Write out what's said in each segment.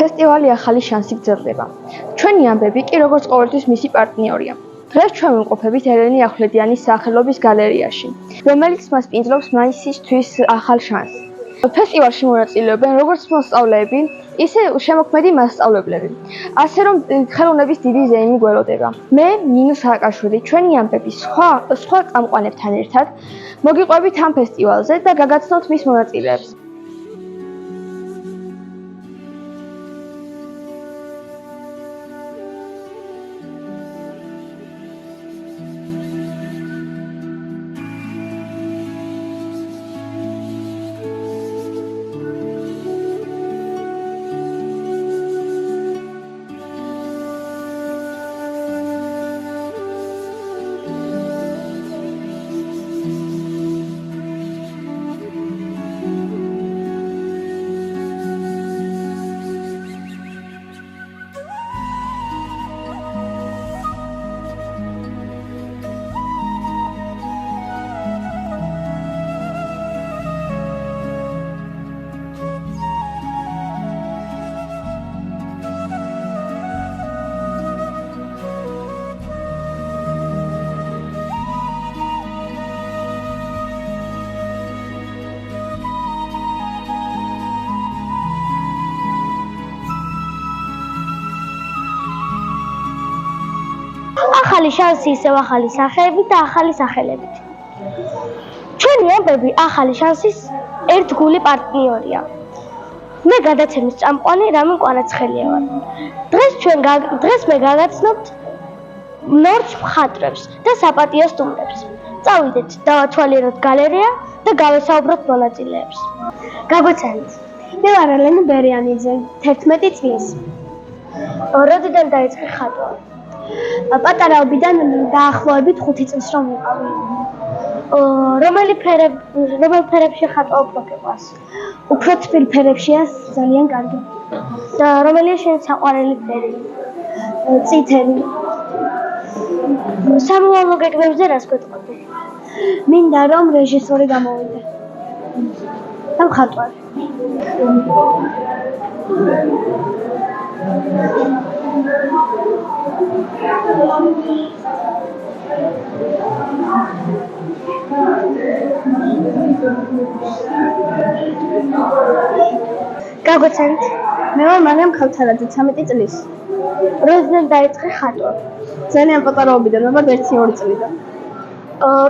ფესტივალი ახალი შანსი გრძელდება. ჩვენი ამბები კი როგორც ყოველთვის მისი პარტნიორია. დღეს ჩვენ ვიმყოფებით ელენე ახვლედიანის სახელობის გალერეაში, რომელიც მას პინძლობს მაისის თვის ახალ შანსს. ფესტივალში მონაწილეობენ როგორც მოსწავლეები, ისე შემოქმედი მასწავლებლები. ასე რომ ხელოვნების დიდი ზეიმი გველოდება. მე ნინო სააკაშვილი ჩვენი ამბები სხვა წამყვანებთან ერთად მოგიყვებით ამ ფესტივალზე და გაგაცნობთ მის მონაწილეებს. ახალი შანსი ისევ ახალი სახეებით და ახალი სახელებით. ჩვენი ამბები ახალი შანსის ერთგული პარტნიორია. მე გადაცემის წამყვანი რამინ კვარაცხელია ვარ. დღეს მე გაგაცნობთ ნორჩ მხატვრებს და საპატიო სტუმრებს. წავიდეთ, დავათვალიეროთ გალერეა და გავესაუბროთ მონაწილეებს. გაგვიცანთ. მე ვარ ელენე ბერიანიძე, 11 წლის. როდიდან დაიწყე ხატვა? პატარაობიდან დაახლოებით 5 წელს რომ ვიყავი. რომელი ფერებში ხატვა უფრო გიყვარს? უფრო თბილ ფერებშია ძალიან კარგი. და რომელია შენი საყვარელი ფერი? წითელი. სამომავლო გეგმებზე რას გვეტყოდი? მინდა რომ რეჟისორი გამოვიდე. და მხატვარი. გაგვიცანთ. მე ვარ მარიამ ქავთარაძე, 13 წლის. როდესაც დაიწყე ხატვა? ძალიან პატარაობიდან, მაგრამ 1-2 წლიდან.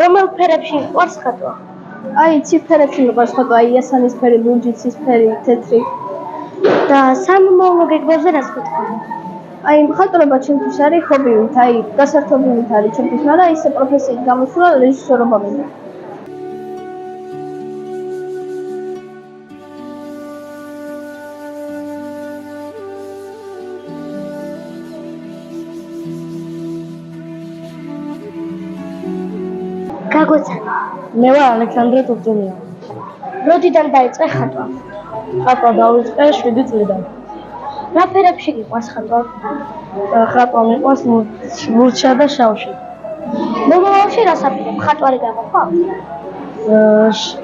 რომელ ფერებში გვყავს ხატვა? აი, ცივ ფერებში მიყვარს ხატვა, აი იასამნისფერი, ლურჯი, ცისფერი, თეთრი. და სამომავლო გეგმებზე რას გვეტყოდი? აი, მხატვრობა ჩემთვის არის ჰობივით, აი, გასართობივით არის ჩემთვის, მაგრამ ისე პროფესიით გამოსვლა რეჟისორობა მინდა. გაგვიცანთ. მე ვარ ალექსანდრე ტურტუნია. როდიდან დაიწყე ხატვა? ხატვა დავიწყე 7 წლიდან. რა ფერებში გიყვარს ხატვა? ხატვა მიყვარს ლურჯსა და შავში. მომავალში რას აპირებ? ხატვარი გამოხვალ?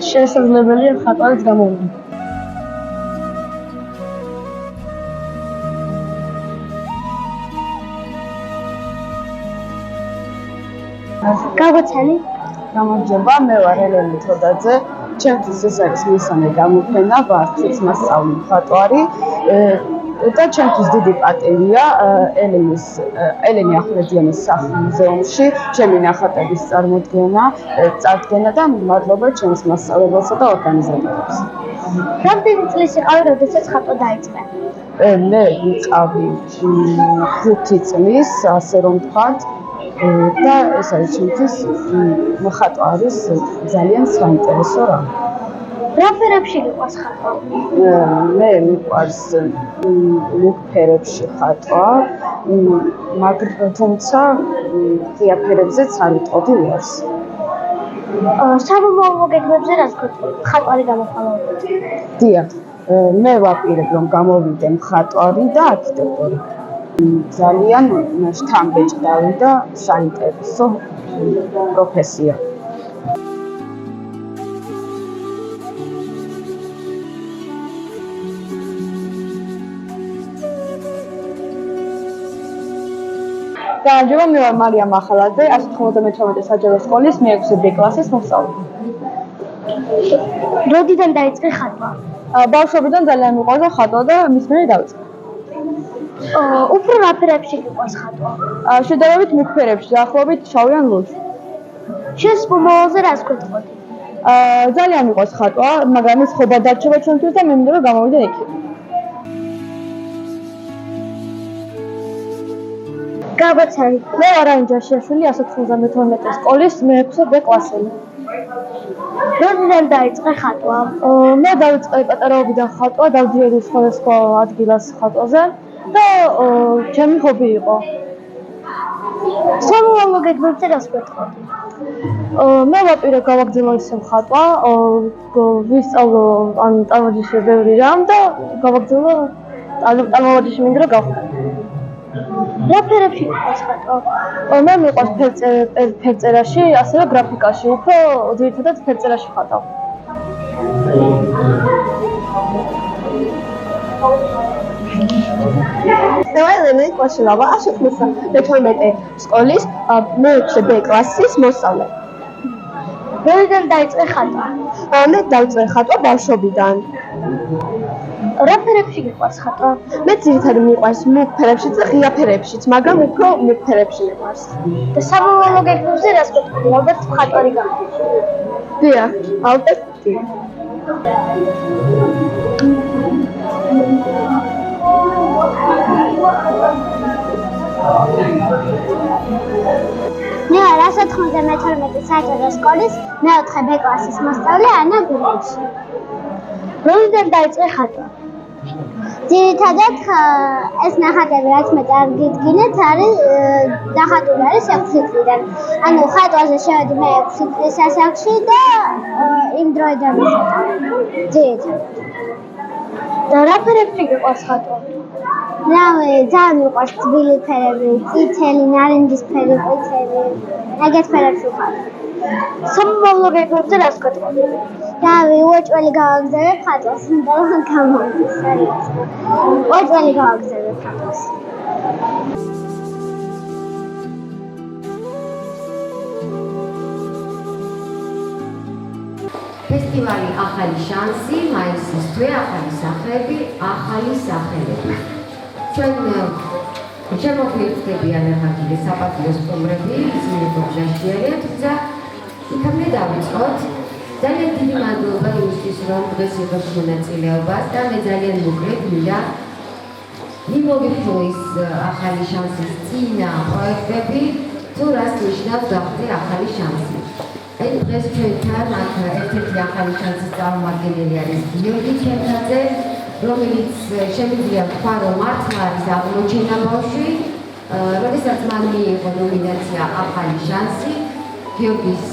შესაძლებელია ხატვარიც გამოვიდე. გაგვიცანი? გამარჯობა, მე ვარ ელენე თოდაძე. ჩემთვის ეს არის მესამე გამოფენა, ვარც მასწავლი მხატვარი. და ჩემთვის დიდი პატივია ელენე ახვლედიანის სახლ-მუზეუმში ჩემი ნახატების წარდგენა და მადლობა ჩემს მასწავლებელსა და ორგანიზატორებს. რამდენი წლის იყავი, როდესაც ხატვა დაიწყე? მე ვიყავი 5 წლის, ასე რომ ვთქვათ. და ეს არის ჩემთვის ხატვა არის ძალიან საინტერესო რამ. რა ფერებში გიყვარს ხატვა? მე მიყვარს ლურჯ ფერებში ხატვა, მაგრამ თუმცა ღია ფერებზეც არ ვიტყოდი უარს. სამომავლო გეგმებზე რას გვეტყოდი? ხატვარი გამოხვალავთ? დიახ, მე ვაპირებ რომ გამოვიდე მხატვარი და არქიტექტორი. ძალიან შთამბეჭდავი და საინტერესო პროფესია. გამარჯობა, მე ვარ მარიამ ახალაძე, 192 საჯარო სკოლის მე-6 B კლასის მოსწავლე. როდიდან დაიწყე ხატვა? ბავშვობიდან ძალიან მიყვარდა ხატვა და მის მერე დავიწყე. უფრო რა ფერებში გიყვარს ხატვა? შედარებით მუქ ფერებში, დაახლოებით შავი ან ლურჯი. შენს მომავალზე რას გვეტყოდი? ძალიან მიყვარს ხატვა, მაგრამ ის ხობა დარჩება ჩვენთვის და მე მინდა რომ გამოვიდე იქით. გაგვაცანი. მე ვარ ანჯაშიაშვილი 192 სკოლის მე-6 B კლასელი. როდიდან დაიწყე ხატვა? მე დავიწყე პატარაობიდან ხატვა, დავდიოდი სხვადასხვა ადგილას ხატვაზე და ჩემი ჰობი იყო. სამოვალო გეგმებზე რას გვეტყოდი? მე ვაპირე გავაგრძელო ისევ ხატვა, ვისწავლო ან წარმოდიში ბევრი რამ და გავაგრძელო წარმოდიში მინდა რომ გავხდე. რა ფერებში გიყვარს ხატვა? მე მიყვარს ფერწერაში, ასევე გრაფიკაში, უფრო ძირითადად ფერწერაში ხატავ. მე ვარ ელენე კვაშილავა 192 სკოლის მე-6 B კლასის მოსწავლე. როდიდან დაიწყე ხატვა? მე დავიწყე ხატვა ბავშვობიდან. რა ფერებში გიყვარს ხატვა? მე ძირითადად მიყვარს მუქ ფერებშიც და ღია ფერებშიც, მაგრამ უფრო მუქ ფერებში მიყვარს. და სამოვალო გეგმებზე რას გვეტყოდი? ალბათ მხატვარი გახდე. დიახ, ალბათ დიახ. მე ვარ 192 საჯარო სკოლის მე-4 B კლასის მოსწავლე ანა გურიევი. როდიდან დაიწყე ხატვა? ძირითადად ეს ნახატები რაც მე წარგიდგინეთ არის დახატული არის 6 წლიდან. ანუ ხატვაზე შევედი მე 6 წლის ასაკში და იმ დროიდან ვიხატავ. ძირითადად. და რა ფერებში გიყვარს ხატვა? ძალიან მიყვარს თბილი ფერები, წითელი, ნარინჯისფერი, ყვითელი, ეგეთ ფერებში ვხატავ. სამოვალო გეგმებზე რას გვეტყოდი? უოჭველი გავაგზავნებ ხატვას, მინდა რომ გამოვიდეს. უოჭველი გავაგზავნებ ხატვას. ფესტივალი ახალი შანსი, მაისის თვე, ახალი სახეები, ახალი სახელები. ჩვენ შემოგვიერთდებიან ახალი საპატიო სტუმრები, ისინი გოგჟაშიარია, თუმცა იქამდე დავიწყოთ. ძალიან დიდი მადლობა იმისთვის, რომ დღეს იღებს მონაწილეობას და მე ძალიან მოკლედ მინდა მიმოვიხილო ის ახალი შანსის წინა პროექტები, თუ რას ნიშნავს გახდე ახალი შანსი. დღეს ჩვენთან აქ ერთ-ერთი ახალი შანსის წარმომადგენელი არის გიორგი ჩემთაძე, რომელიც შემიძლია ვთქვა, რომ მართლა არის აღმოჩენა ბავშვი, როდესაც მან მიიღო ნომინაცია ახალი შანსი, გიორგის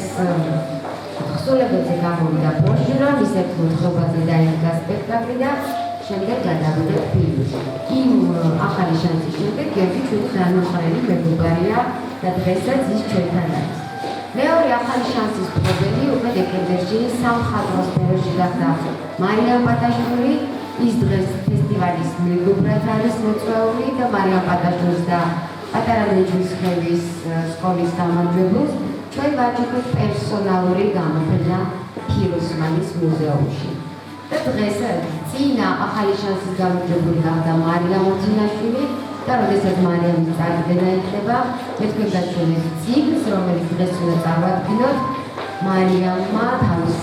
ხსოლებებზე გამოვიდა ბროშურა, მის ერთ მოთხრობაზე დაიდგა სპექტაკლი და შემდეგ გადავიდა ფილმი. იმ ახალი შანსის შემდეგ გიორგი ჩვენი განმაყრელი მეგობარია და დღესაც ის ჩვენთან არის. მეორე ახალი შანსის მფლობელი უკვე დეკემბერში სამხატვრო სფეროში გახდა მარიამ პატაშვილი. ის დღეს ფესტივალის მეგობრად არის მოწვეული და მარიამ პატაშვილის და პატარა ნეჯვისხევის სკოლის გამარჯვებულს ჩვენ ვაჩუქებთ პერსონალური გამოფენა ფიროსმანის მუზეუმში. და დღეს წინა ახალი შანსის გამარჯვებული გახდა მარიამ ოთინაშვილი და როდესაც მარიამის წარდგენა იქნება, მე თქვენ გაჩვენებთ წიგნს, რომელიც დღეს უნდა წარვადგინოთ. მარიამმა თავის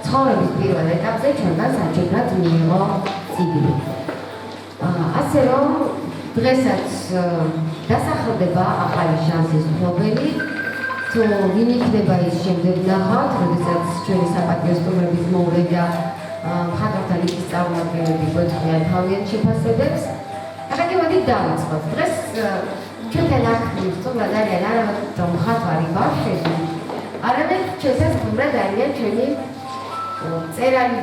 ცხოვრების პირველ ეტაპზე ჩვენგან საჩუქრად მიიღო წიგნი. ასე რომ დღესაც დასახელდება ახალი შანსის მფლობელი. თუ ვინ იქნება ის შემდეგ ნახავთ, როდესაც ჩვენი საპატიო სტუმრების მოვლენ და მხატვართა ლიგის წარმომადგენლები გვეთქვიან თავიანთ შეფასებებს. ახლა მოდით დავიწყოთ. დღეს ჩვენთან აქ სტუმრად არიან არა რომ მხატვარი ბავშვები, არამედ ჩვენთან სტუმრად არიან ჩვენი წერალი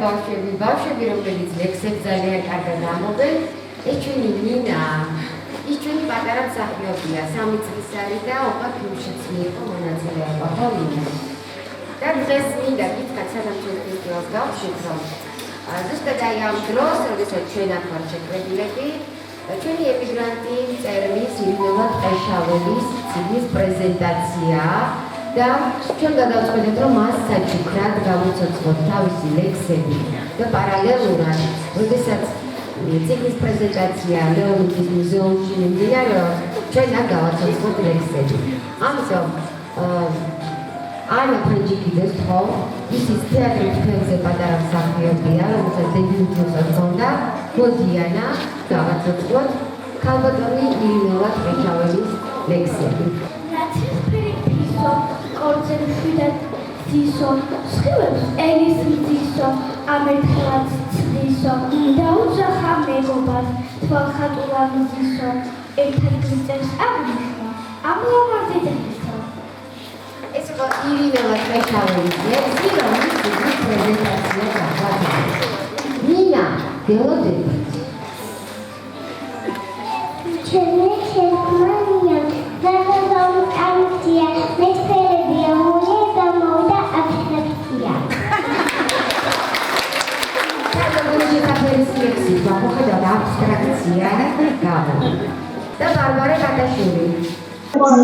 ბავშვები, რომლებიც ლექსებს ძალიან კარგად ამობენ. ეს ჩვენი მინა, ის ჩვენი პატარა მსახიობია, 3 წლის არის და უკვე ფილმშიც მიიღო მონაწილეობა, ხო მინა? და დღეს მინდა გითხრათ, სანამ ჩვენ ფესტივალს გავხსნით, რომ ზუსტად აი ამ დროს, როდესაც ჩვენ აქ ვართ შეკრებილები, ჩვენი ემიგრანტი წერმის ირინევა ტყეშაველის ციგნის პრეზენტაციაა და ჩვენ გადავწყვეტეთ, რომ მას საჩუქრად გავუცოცხლოთ თავისი ლექსები და პარალელურად, როდესაც ციგნის პრეზენტაცია ლეონიდის მუზეუმში მიმდინარეობს, ჩვენ აქ გავაცოცხლოთ ლექსები. ამიტომ ანა ფრენჯიკიძეს თქო, ისიც თეატრის ფილმზე პატარა მსახიობია, რომელსაც დებიუტი ჰქონდა, მოდიანა გავაცოცხლოთ ქალბატონი ირინევა ტყეშაველის ლექსები. კონცერტიდან ძისო, სხივებს ელის ძისო, ამერთხელად ძისო, დაუძახა მეგობარს, თვალხატულად ძისო, ერთად გიწევს აღნიშნა, ამლამაზი ძისო. ეს იყო ირინევა ტყეშაველის ლექსი, რომლის ციგნის პრეზენტაცია გაგვაგებია. ნინა, გელოდებით. ჩემი შემქმნია, დაგავამტანცია, მეცხედია, მოლე მოვიდა აბსტრაქცია. საქართველოს ლექსი, მოხდა აბსტრაქცია გავა. და ბარბარე კატაშვილი.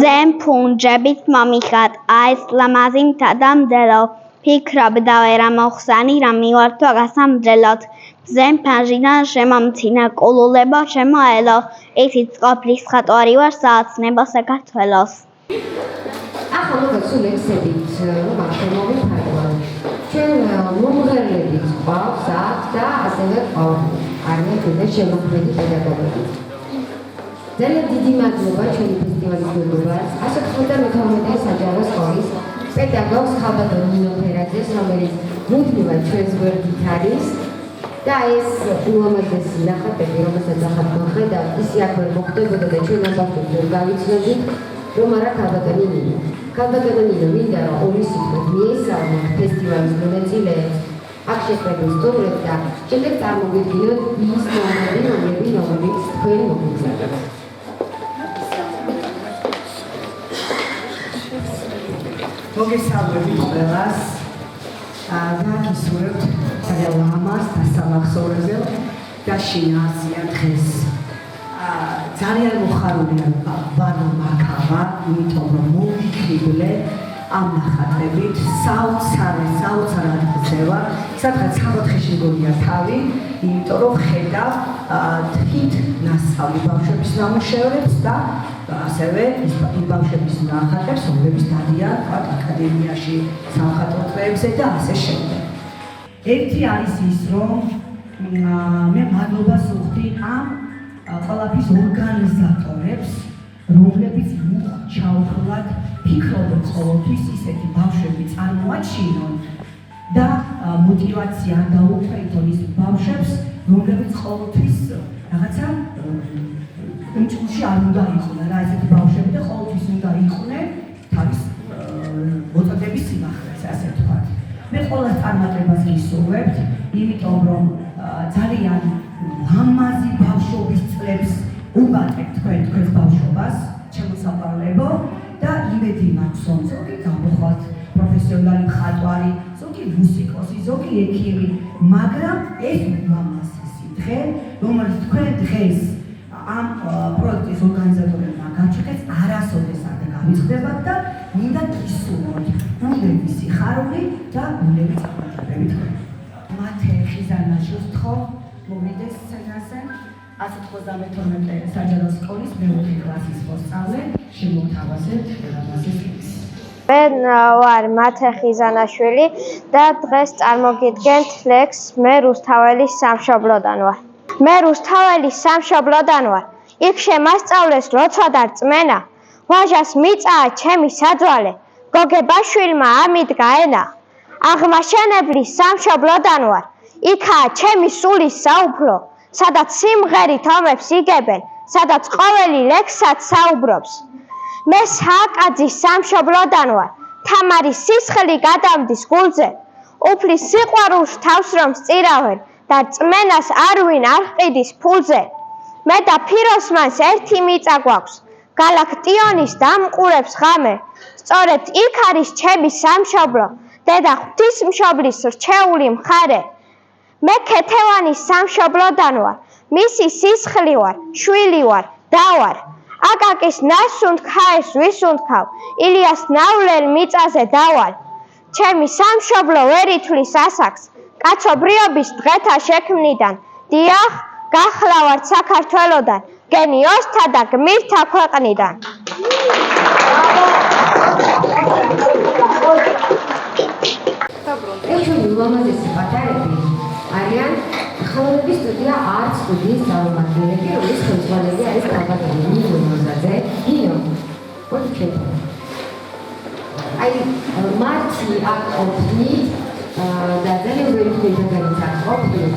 ზემ ფუნჯებით მომიხატ ეს ლამაზი მთადამდელო ფიქრობდა ვერა მოხსანი რა მივართვა გასამდელოთ ზემ ფანჟიდან შემომცინა კულულება შემოელო იცით ყოფლის ხატვარი ვარ საოცნება საქართველოს ახლა მოგეცუ ლექსებით რომ შემოვიფარგლავ ჩვენ მომღერლებით ყავს და ასევე ყავს არიან კიდე შემოქმედი პედაგოგები ძალიან დიდი მადლობა ჩვენი ფესტივალის მეგობრებს, ასეთ ხოდა მე-12 საჯარო სკოლის პედაგოგს ქალბატონ ნინო ფერაძეს, რომელიც მუდმივად ჩვენს გვერდით არის და ეს ულამაზესი ნახატები, რომელსაც ახლა მოხედავთ, ისი აქ ვერ მოხდებოდა და ჩვენ ამბობთ ვერ გავიცნობთ, რომ არა ქალბატონი ნინო. ქალბატონი ნინო მინდა რომ ორი სიტყვით მიესალმოთ ფესტივალის მონაწილეებს, აქ შეხვედრის სტუმრებს და შემდეგ წარმოგიდგინოთ ის მომენტები, რომლებიც თქვენ მოგიზარდეთ. მოგესალმებით ყველას და გისურვებთ ძალიან ლამაზ და სამახსოვრებელ და შინაარსიან დღეს. ძალიან მოხარულია ვარ მაქავა, იმიტომ რომ მოვიქრიბლე ამ ნახატებით საოცრად გზევა, სადღაც საფოთხეში გონია თავი, იმიტომ რომ ხედავ თვით ნასწავლი ბავშვების ნამუშევრებს და ასევე იმ ბავშვების ნახატებს, რომლებიც დადიან აკადემიაში სამხატვრო დღეებზე და ასე შემდეგ. ერთი არის ის, რომ მე მადლობას ვუხდი ამ ყველაფრის ორგანიზატორებს, რომლებიც ჩაუხრლად ფიქრობენ ყოველთვის ისეთი ბავშვები წარმოაჩინონ და мотивация დაუყრეთონ ის ბავშვებს, რომლებიც ყოველთვის რაღაცა უმჭულში არ უნდა იყვნენ რა ესეთი ბავშვები და ყოველთვის უნდა იყვნენ თავის მოწოდების სიმაღლეზე, ასე ვთქვათ. მე ყველას წარმატებას გისურვებთ, იმიტომ რომ ძალიან ლამაზი ბავშვობის წლებს უბატეთ თქვენს ბავშვობას, შემოსაყვარლებო და იმედი მაქვს, რომ ზოგი გამოხვალთ პროფესიონალი მხატვარი, ზოგი მუსიკოსი, ზოგი ექიმი, მაგრამ ეს ულამაზესი დღე, რომელიც თქვენ დღეს ამ პროექტის ორგანიზატორებმა გაჩვენეს, არასოდეს არ გამიწყდებათ და მინდა გისურვოთ გულები სიხარული და გულები წარმატებები თქვენ. მათე ხიზანაშვილს თხოვ მოვიდეს სცენაზე 192 საჯარო სკოლის მე-4 კლასის მოსწავლე შემოგთავაზებთ ლამაზი ლექსი. მე ვარ მათე ხიზანაშვილი და დღეს წარმოგიდგენთ ლექსს მე რუსთაველის სამშობლოდან ვარ. მე რუსთაველის სამშობლოდან ვარ. იქ შემასწავლეს ლოცვა და რწმენა. ვაჟას მიწაა ჩემი საძვალე, გოგებაშვილმა ამიდგა ენა. აღმაშენებლის სამშობლოდან ვარ. იქაა ჩემი სულის საუფლო, სადაც სიმღერით ომებს იგებენ, სადაც ყოველი ლექსად საუბრობს. მე სააკაძის სამშობლოდან ვარ. თამარის სისხლი გადამდის გულზე. უფლის სიყვარულს თავს რომ სწირავენ და რწმენას არვინ არ ყიდის ფულზე. მე და ფიროსმანს ერთი მიწა გვაქვს. გალაქტიონის დამყურებს ღამე. სწორედ იქ არის ჩემი სამშობლო, დედა ღვთისმშობლის რჩეული მხარე. მე ქეთევანის სამშობლოდან ვარ. მისი სისხლი ვარ, შვილი ვარ, და ვარ. აკაკის ნასუნთქაეს ვისუნთქავ, ილიას ნავლელ მიწაზე დავალ. ჩემი სამშობლო ვერ ითვლის ასაკს, კაცობრიობის დღეთა შექმნიდან. დიახ, გახლავართ საქართველოდან, გენიოსთა და გმირთა ქვეყნიდან. ჩვენი ულამაზესი პატარები არიან ხელოვნების სტუდია არტ სტუდიის წარმომადგენლები, რომლის ხელმძღვანელი არის კალბატონი ნინო მოზაძე. ნინო, მოდი ჩვენ. აი, მარტი აქ ყოფნით და ძალიან ბევრი თქვენგანიც აქ ყოფნით.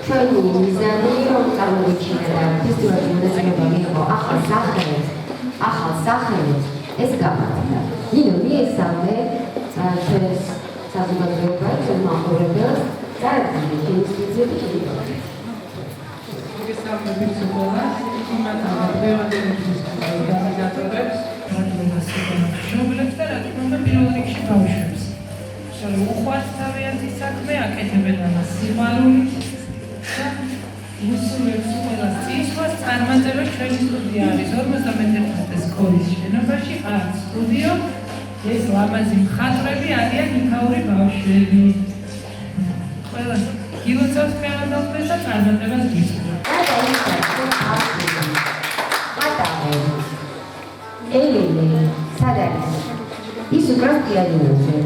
ჩვენი მიზანი რომ წარმოგვიჩინა და ფესტივალის მონაწილეობა მიიღო ახალ სახელებს, ეს გამართდა. ნინო, მიესალმე ჩვენს საზოგადოებას, ჩვენ მაყურებელს და ინსტიტუციები შეიძლება. მოგესალმებით բոլას, იმათ დღევანდელი ორგანიზატორებს, მშობლებს და რა თქმა უნდა პირველ რიგში ბავშვებს. უყვართ თავიანთი საქმე, აკეთებენ ამას სიმალულით და უსურვებს ყველას წინსვლას წარმატება ჩვენი სტუდია არის 51 სკოლის შენობაში არტ სტუდიო. ეს ლამაზი მხატვრები არიან იქაური ბავშვები. ყველას გილოცავთ ხელოვნებას და წარმატებას გისურვებთ. ელენე, სად არის? ის უკრავს პიანინოზე.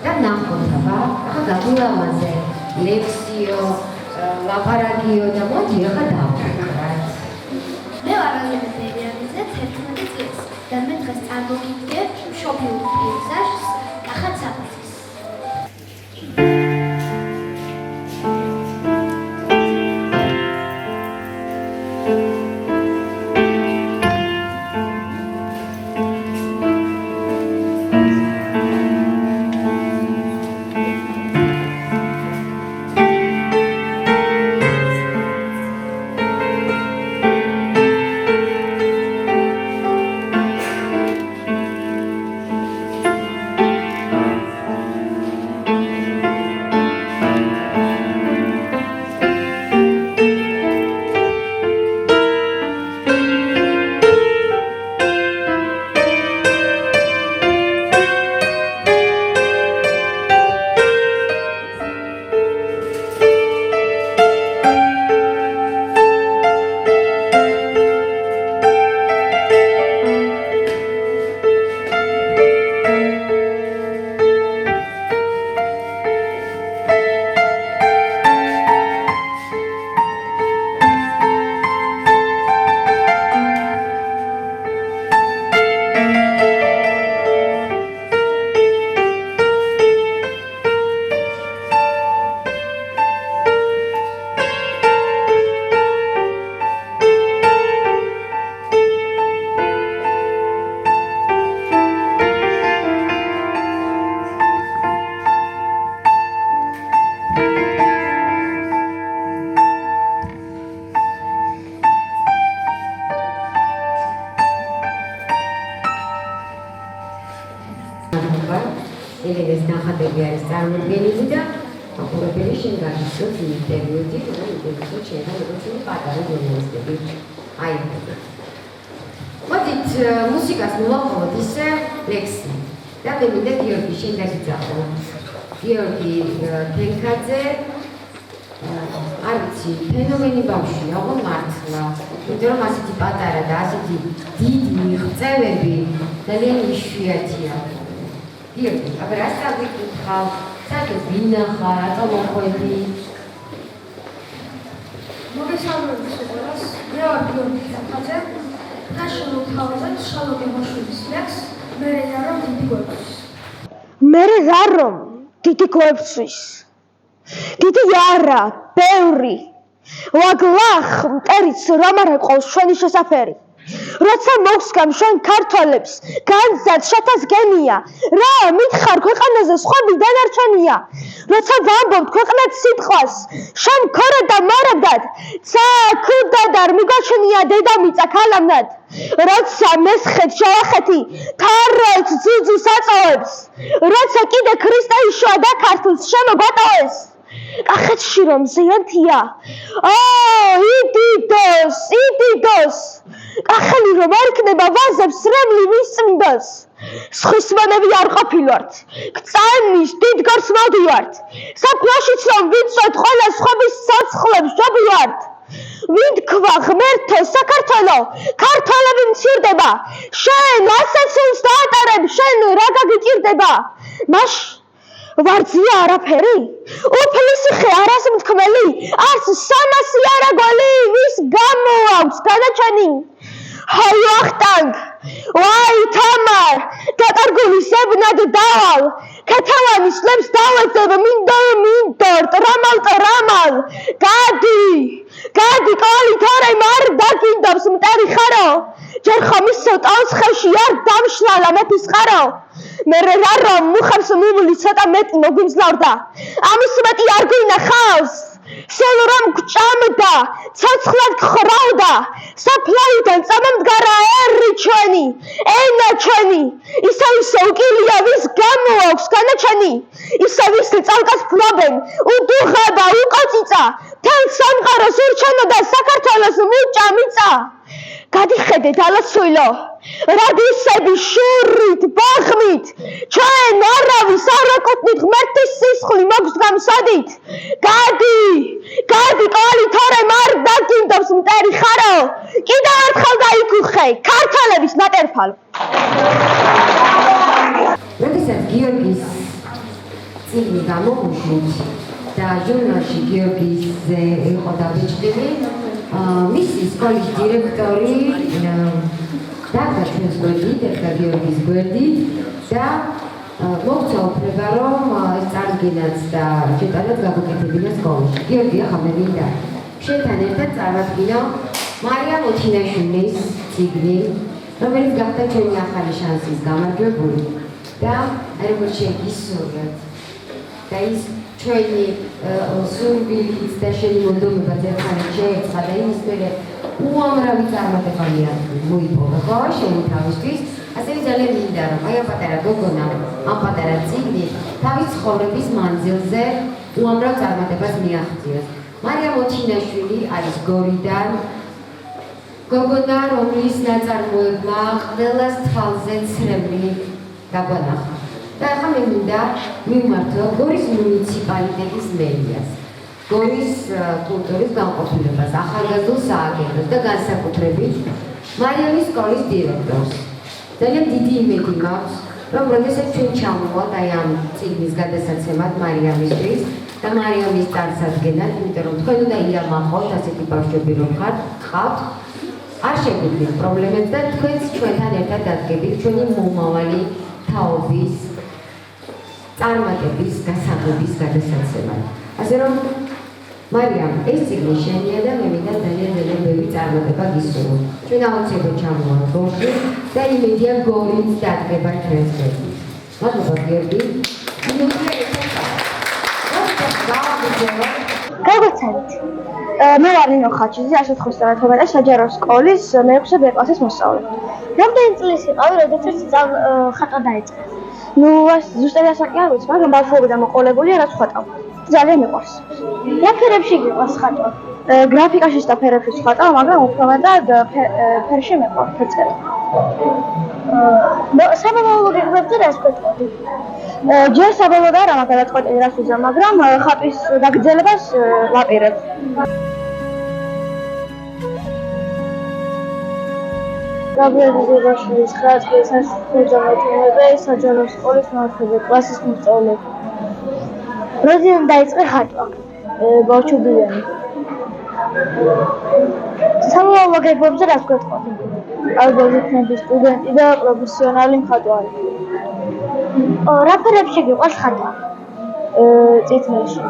და ნახოთაბა, ახლა გაგულამაზე, ლექსიო, ლაპარაკიო და მოდი ახლა დავკრათ. მე ვარ ალენე ელიანიძე 11 წლის და მე დღეს წარმოგიდგენ მშობლიურ პეიზაჟს კახაც აბაძის. ელენეს ნახატები არის წარმოდგენილი და მაყურებელი შენ გაგისურვებთ ინტერვიუდი, და ინტერვიუში შეიძლება როგორც είναι პატარა ჟურნალისტები აიყვნენ. მოდით მუსიკას მოვაყოლოთ ისე ლექსი. და მე მინდა გიორგი შენ დაგიძახო. გიორგი თენქაძე არ ვიცი, ფენომენი ბავშვია, ოღონდ მართლა. იმიტომ რომ ასეთი პატარა და ასეთი დიდი მიღწევები ძალიან იშვიათია. გიორგი, აბა რა საგიკითხავ? საერთოდ ვინახა, რატომ მოხვედი? მოგესალმებით ყველას. მე ვარ გიორგი თენქაძე. დღეს მოვთავაზებ შალომე მოშვილის ლექსს მერე ზარომ დიდი გვერდს. მერე ზარომ დიდი გვერდს. დიდი არა, ბევრი. ვაგლახ მტერიც რომ არ ეყოლს ჩვენი შესაფერი. როცა მოვსკამ შენ ქართველებს, განძად შეთას გენია, რა მითხარ ქვეყანაზე სხვები დანარჩენია. როცა ვამბობთ ქვეყნად სიტყვას, შენ ქორად და მარადად, ცაკუდად არ მიგაჩნია დედამიწა ქალამდად. როცა მესხეთ შავახეთი, თაროებს ძუძუს აწოვებს, როცა კიდე ქრისტე იშვა და ქართლს შემოგატოვეს. კახეთში რომ ზიანთია იდიდოს კახელი რომ არ იქნება ვაზებს რემლი მისწმინდოს სხვისმანები არ ყოფილვართ კწანის დიდგორს მოდივართ საფლაშიც რომ ვიცოთ ყველა სხვების ცოცხლებს ჯობივართ ვინ თქვა ღმერთო საქართველო ქართველები მცირდება შენ ასეცილს დაატარებ შენ რა გაგიჭირდება მაშ ვარძია არაფერი უფლისი ხე არას მთქმელი არც სამასი არაგველი ვის გამო აქვს განაჩენი ჰაი ვახტანგ ვაი თამარ დაკარგული სებნად დავალ ქეთევანის ლებს დავეძებ მინდორ ტრამალ გადი კოლი თორე მარ დაკინდობს მტერი ხარო ჯერ ხომ ისო ტავს ხელში არ დამშლალა მეფის ხარო მე რა რომ მუხებს მუმლი ცოტა მეტი მოგვიმძლავრდა ამის მეტი არ გვინახავს სულ რომ გჭამდა ცოცხლად ხრავდა საფლავიდან წამამდგარა ერი ჩვენი ენა ჩვენი ისე უკილია ვის გამო აქვს განაჩენი ისე ვის წალკას ფლობენ უდუღება უკოწიცა თან სამყაროს ურჩევნო და საქართველოს მუჭა მიწა გადიხედე დალოცვილო რადისები შურით ბაღმით ჩვენ არავის არ აკუთვნით ღმერთის სისხლი მოგსგამ სოდით გადი კოლი თორე მარ დაკინდობს მტერი ხარო კიდევ ერთხელ გაიქუხე ქართველების ნატერფალ როდესაც გიორგის წიგნი გამოგუშვით და ჟურნალში გიორგისზე იყო დაბეჭდილი მისი სკოლის დირექტორი დაგა ჩვენს გვერდით, ერთა გიორგის გვერდით და მოგცა უფლება რომ ეს წარდგინაც და შეტანაც გაგუკეთებინა სკოლაში. გიორგი, ახლა მე მინდა შენთან ერთად წარმატკინო მარიამ ოთინაშვილის წიგნი, რომელიც გახდა ჩვენი ახალი შანსის გამარჯვებული და როგორც შეგისურვებთ და ის ჩვენი სურვილიც და შენი მონდომებაც ერთმანეთს შეერწყა და იმის მერე უამრავი წარმატება მოიპოვა ხო შენი თავისთვის ასევე ძალიან მინდა რომ აი ამ პატარა გოგონა ამ პატარა წიგნი თავის ცხოვრების მანძილზე უამრავ წარმატებას მიაღწიოს მარიამ ოთინაშვილი არის გორიდან გოგონა რომლის ნაწარმოებმა ყველას თვალზე ცრემლი გაგვანახა და ახლა მე მინდა მივმართო გორის მუნიციპალიტეტის მერიას გორის კულტურის განყოფილებას, ახალგაზრდულ სააგენტოს და განსაკუთრებით მარიამის სკოლის დირექტორს. ძალიან დიდი იმედი მაქვს, რომ როდესაც ჩვენ ჩამოვალთ აი ამ წიგნის გადასაცემად მარიამისთვის და მარიამის წარსადგენად, იმიტომ რომ თქვენ უნდა იამახოთ ასეთი ბავშვები რომ ხართ, არ შეგვიძლია პრობლემებს და თქვენც ჩვენთან ერთად დადგებით ჩვენი მომავალი თაობის წარმატების გასაღების გადასაცემად. ასე რომ მარიამ, ეს წიგნი შენია და მე მინდა ძალიან ბევრი წარმატება გისურვო. ჩვენ აუცილებლად ჩამოვალთ გორში და იმედია გორიც დადგება ჩვენს გვერდით. მადლობა გიორგი. გაგოცანით. მე ვარ ნინო ხაჩიძე 159 საჯარო სკოლის მე-6 ბ კლასის მოსწავლე. რამდენი წლის იყავი, როდესაც ხატვა დაიწყე? ზუსტად ასაკი არ ვიცი, მაგრამ ბავშვობიდან მოყოლებულია რაც ხატავ. ძალიან მიყვარს. რა ფერებში გიყვარს ხატვა? გრაფიკაშიც და ფერებში ხატავ, მაგრამ უფრო მეტად ფერში მიყვარს ფერწერა. საბოლოო გეგმებზე რას გვეტყოდი? ჯერ საბოლოოდ არა მაგ გადაწყვეტილი რას ვიზამ, მაგრამ ხატვის გაგრძელებას ვაპირებ. გაბრიელი გოგაშვილის 9 წლის ასაკობრივი საჯარო სკოლის მე-8 კლასის მოსწავლე. როდესაც დაიწყე ხატვა? ბავშვობიდან. საბოლოო გეგმებზე რას გვეტყოდი? ალგორითმების სტუდენტი და პროფესიონალი მხატვარი. რა ფერებში გიყვარს ხატვა? წითელში.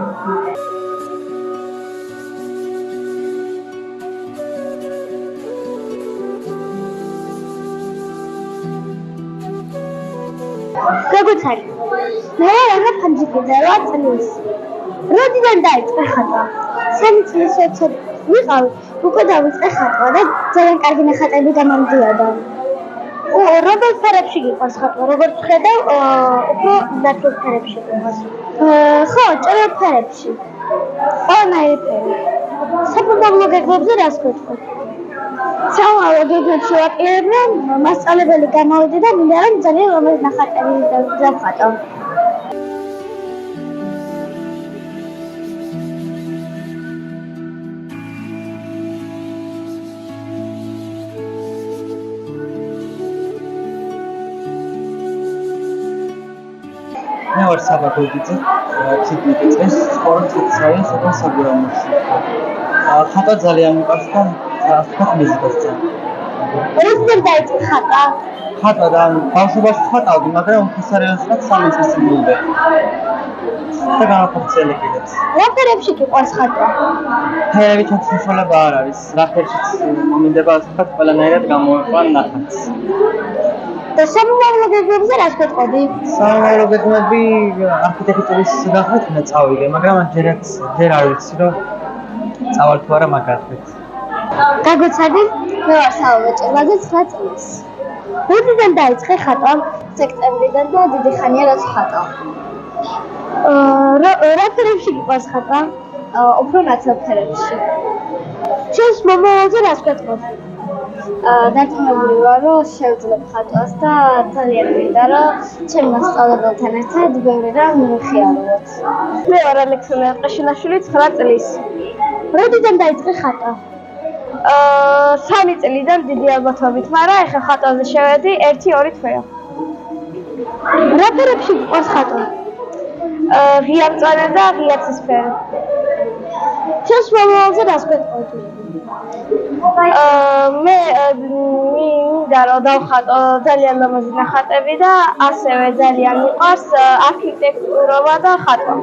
გაგოცანი. მე რა ფანჯიკეზე 8 წლის. როდიდან დაიწყე ხატვა? 3 წლის ვიყავი, უკვე დავიწყე ხატვა და ძალიან კარგი ნახატები გამომდიოდა. Robert ფერებში გიყვარს ხატვა, როგორც ხედავ, უფრო ნატურალ ფერებში გიყვარს. ხო, ჭრელ ფერებში. ყველანაირი ფერი. საფუძვლო გეგმებზე რას გეტყვი? სამავე გეგმებში ვაკლებებ, რომ მასწავლებელი გამოვიდა და მინდა რომ ძალიან რომელი ნახატები დავხატო. მე ვარ საბა გოგიძე, 17 წელს ცხოვრობ ცეცხლსაიანს საგურამოში. ხატვა ძალიან მიყვარს და ასე მეზიდასთან. როდესაც დაიწყე ხატვა? ხატვა და ბავშვობაში ხატავდი, მაგრამ უმხესარიასაც 3 წელი მივიდა. და განახორციელე კიდეც. რა ფერებში გიყვარს ხატვა? ფერები ჩაცმულობა არ არის. რა ფერშიც მინდება ასე ყველანაირად გამოვიყვან ნახატს. და სამომავლო გეგმებზე რას გეტყვი? სამომავლო გეგმები არქიტექტურის განხრით უნდა წავიდე, მაგრამ ჯერ არ ვიცი რომ წავალ თუ არა მაგათვით. გაგოცადი? მე ვარ საუბეჭელაძე 9 წელს. როდესაც დაიწყე ხატვა? სექტემბრიდან და დიდი ხანია რაც ხატავ. რა ფერებში გიყვარს ხატვა? უფრო ნაცნობ ფერებში. შენს მომავალზე რას გეტყვი? დარწმუნებული ვარ, რომ შევძლებ ხატვას და ძალიან მინდა, რომ ჩემ მასწავლებელთან ერთად ბევრი რამ მივხიაროთ. მე ვარ ალექსანდრე ყაშინაშვილი 9 წლის. როდესაც დაიწყე ხატვა? 3 წლიდან დიდი ალბათობით, მაგრამ ეხლა ხატვაზე შევედი 1-2 თვეა. რა ფერებში გიყვარს ხატვა? ღია მწვანე და ღია ცისფერი. შენს მომავალზე რას გეტყვი? მე მინდა რომ დავხატო ძალიან ლამაზი ნახატები და ასევე ძალიან მიყვარს არქიტექტურობა და ხატვა.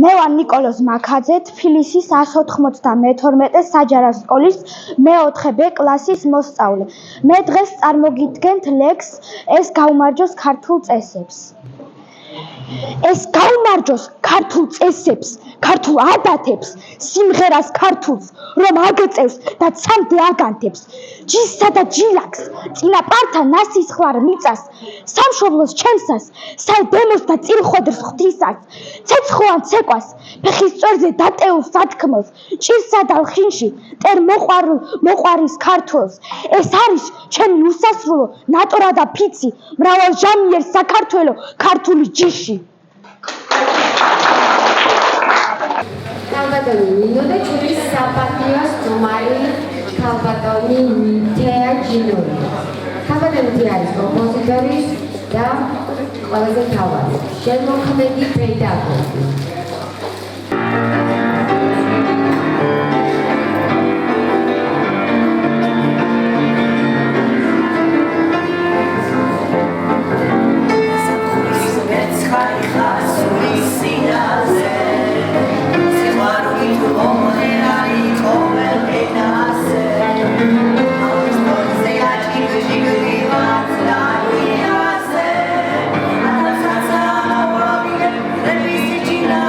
მე ვარ ნიკოლოზ მაქაძე, თბილისის 192 საჯარო სკოლის მე-4 ბ კლასის მოსწავლე. მე დღეს წარმოგიდგენთ ლექსს ეს გაუმარჯოს ქართულ წესებს. ეს გაუმარჯოს ქართულ წესებს, ქართულ ადათებს, სიმღერას ქართულს, რომ აგწევს და ცამდე აგანთებს. ჯისსა და ჯილაკს, წინაპართა ნასისხლარ მიწას, სამშობლოს ჩემსას, საიდემოს და წირხვედრს ღვთისას, ცეცხლოვან ცეკვას, ფეხის წვერზე დატეულ სათქმელს, ჭირსა და ლხინში, ტერ მოყვარის ქართველს. ეს არის ჩემი უსასრულო ნატორა და ფიცი, მრავალჟამიერ საქართველო ქართული ჯიში. ქალბატონი ნინო და ჩვენი საპატიო სტუმარი ქალბატონი თეა ჯინური. ქალბატონი თეა არის კომპოზიტორი და ყველაზე თავარი შემოქმედი პედაგოგი. Let me see you now.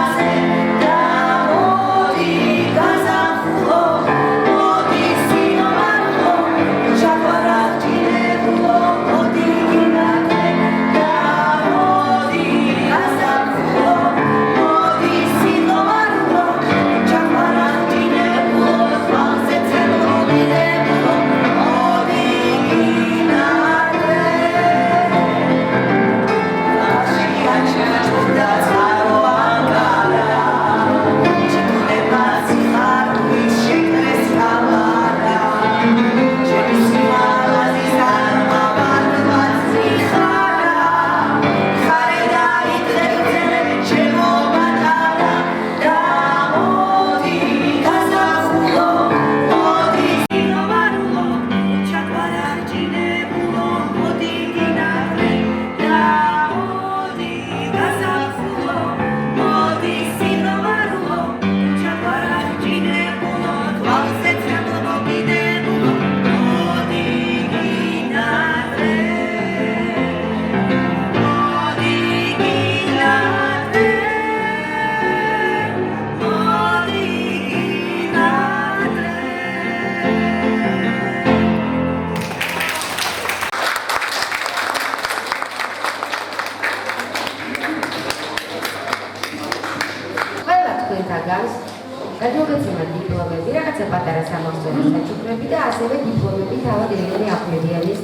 პატარა სამახსოვრო საჩუქრები და ასევე დიპლომები თავად ელენე ახვლედიანის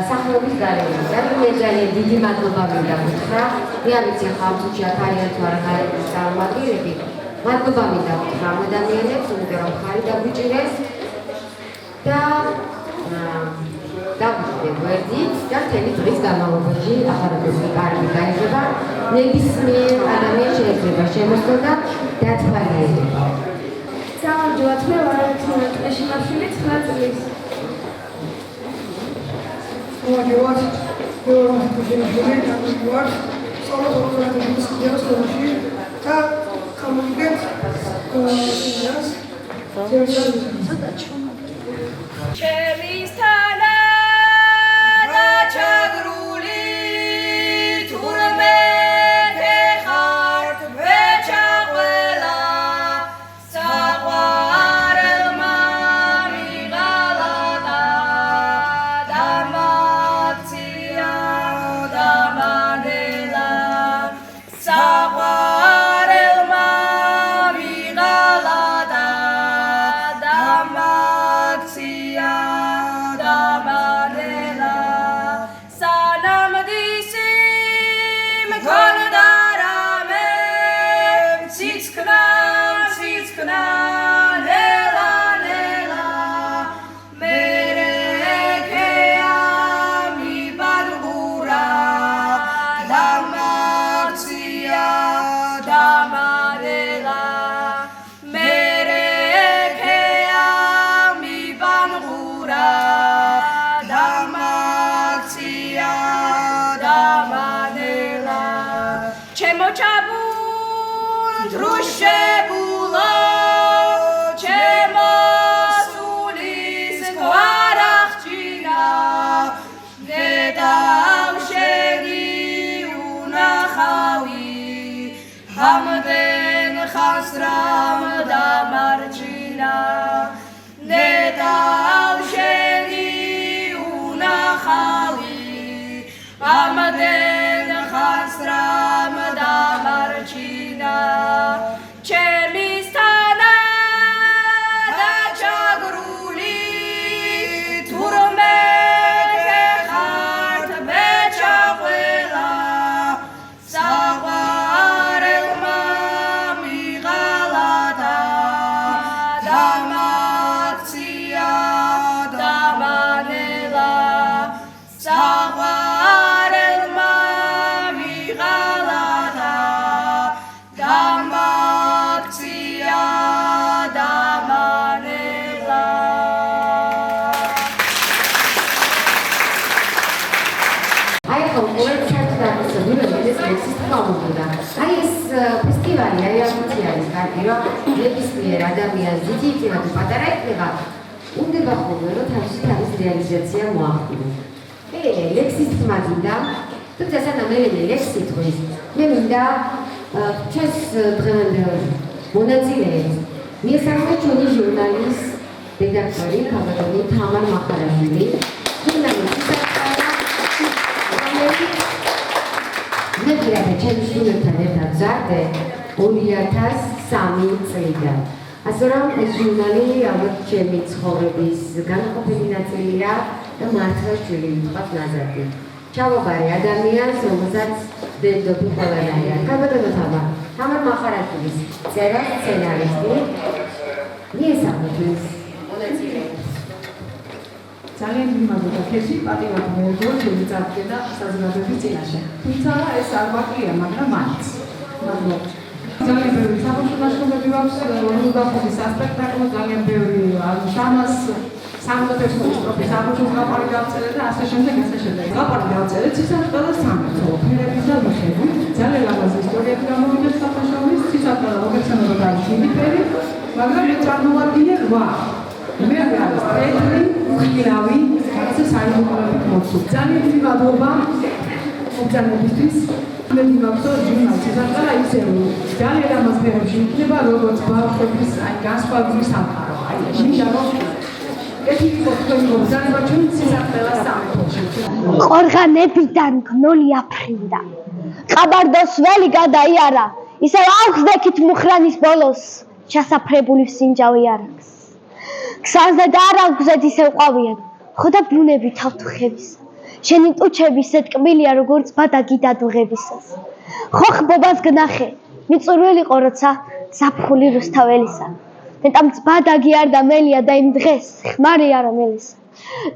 სახელობის გალერეიდან. მე ძალიან დიდი მადლობა მინდა გითხრა. მე არ ვიცი ხა ამ წუთში აქ არიან თუ არა გალერეის წარმომადგენლები. მადლობა მინდა გითხრა ამ ადამიანებს, იმიტომ რომ ხარი დაგვიჭირეს და დავუშვებ ვერდით და მთელი დღის განმავლობაში ახალგაზრდა კარგი გაიგება. ნებისმიერ ადამიანს შეიძლება შემოსწოს და დათვალიერება. გამარჯობათ, მე ვარ ალექსანდრე ტყეშინაშვილი 9 წლის. მოგივარ, ვარ ტყეშინაშვილი, ვარ სწავლობთ სკოლაში და გამიგეთ სინას. ჩემისთანა და ჩაგრული თურმე ხართ ვეჩაყველა საყვარელმა მიღალატა დამაქცია დამანელა საყვარელმა მიღალატა დამაქცია დამანელა სანამდისი მქონდარამე ციცქნა ციცქნა ნელა ნელა მერე ქეა მიბადგურა დამაქცია დამანელა მერე ქეა მიბადგურა დამაქცია დამანელა ჩემო ჩაბულ დრუშებულო ჩემო სულის გვარახჭინა ნედავშენი უნახავი ჰამდენ ხასრამ დამარჯინა ნედავშენი უნახავი ჰამდენ ხასრამ დამარჯინა ჩემისთანა და ჩაგრული თურმე ხართ ვეჩაყველა საყვარელმა მიღალატა დამაქცია დამანელა საყვარელმა მიღალატა დამაქცია დამანელა აი ხო ყოველ საერთოდ ამისობრივ ეს ლექსის თქმულდა. აი ეს ფესტივალი აი ამითი არის კარგი რომ ნებისმიერ ადამიანს დიდი იქნება თუ პატარა იქნება უნდა ხოლმე რომ თავის რეალიზაცია მოახდინოს. ლექსის თქმა გინდა, თუმცა სანამ ელენე ლექსი თქვის, მე მინდა ჩვენს დღევანდელ მონაწილეებს მიესალმო ჩვენი ჟურნალის რედაქტორი ქალბატონი თამარ მახარაშვილი, ჟურნალის მე პირადად ჩემს შვილებთან ერთად ვზარდე 2003 წლიდან. ასე რომ ეს ჟურნალი ალბათ ჩემი ცხოვრების განუყოფელი ნაწილია და მართლა შვილი ვთქვათ ნაზარდი. ჩავაბარე ადამიანს, რომელსაც ვდებდობი ყველანაირად. ქალბატონო თამარ მახარაშვილის წერა სცენარისტი. მიესალმეთ ეს მონაწილეებს. ძალიან მიმაგრება ქეში პატივად მოერგო ჩვენი წარდგენა საზოგადოების წინაშე. თუმცა ეს არ ვაკია, მაგრამ მაინც. მადლობა. ძალიან ბევრი სამშობლოები აქვს უნდაფულის ასპექტაკლი, ძალიან ბევრი შამას სამოთექნოს პროფესორი სამშობლოები გავწერე და ასე შემდეგ. გავყარი გავწერე ცისარტყა და სამართო. ფერების და მიხედვი ძალიან ლამაზი ისტორიები გამოვიდა საფაშორის ცისარტყა და მოგეცემოდა დიდი ფერი, მაგრამ მე წარმოვადგინე 8. მე არის პეტრი ხილავი, ასე საერთოდ მოხდა. ძალიან დიდი მადლობა მოგზაურობისთვის. მე მიმართო ჟურნალს ცისარტყა ისე ძალიან ლამაზ ფერებში იქნება როგორც ბავშვების აი განსხვავების სამყარო. აი შინშარო ყორღანებიდან გნოლი აფრინდა. ყაბარდოს ველი გადაიარა, ისევ აღზექით მუხრანის ბოლოს ჩასაფრებული სინჯავი არ აქვს. გზაზე და არა გზით ისე ვყავიან. ხოდა ბუნები თავთხების. შენი ტუჩები ისეთ კბილია როგორც ბადაგი დადუღებისას. ხო ხბობას გნახე. მიწურველი ყო როცა ზაფხული რუსთაველისა. მეტამ ბადაგი არ და მელია და იმ დღეს ხმარი არა მელისა.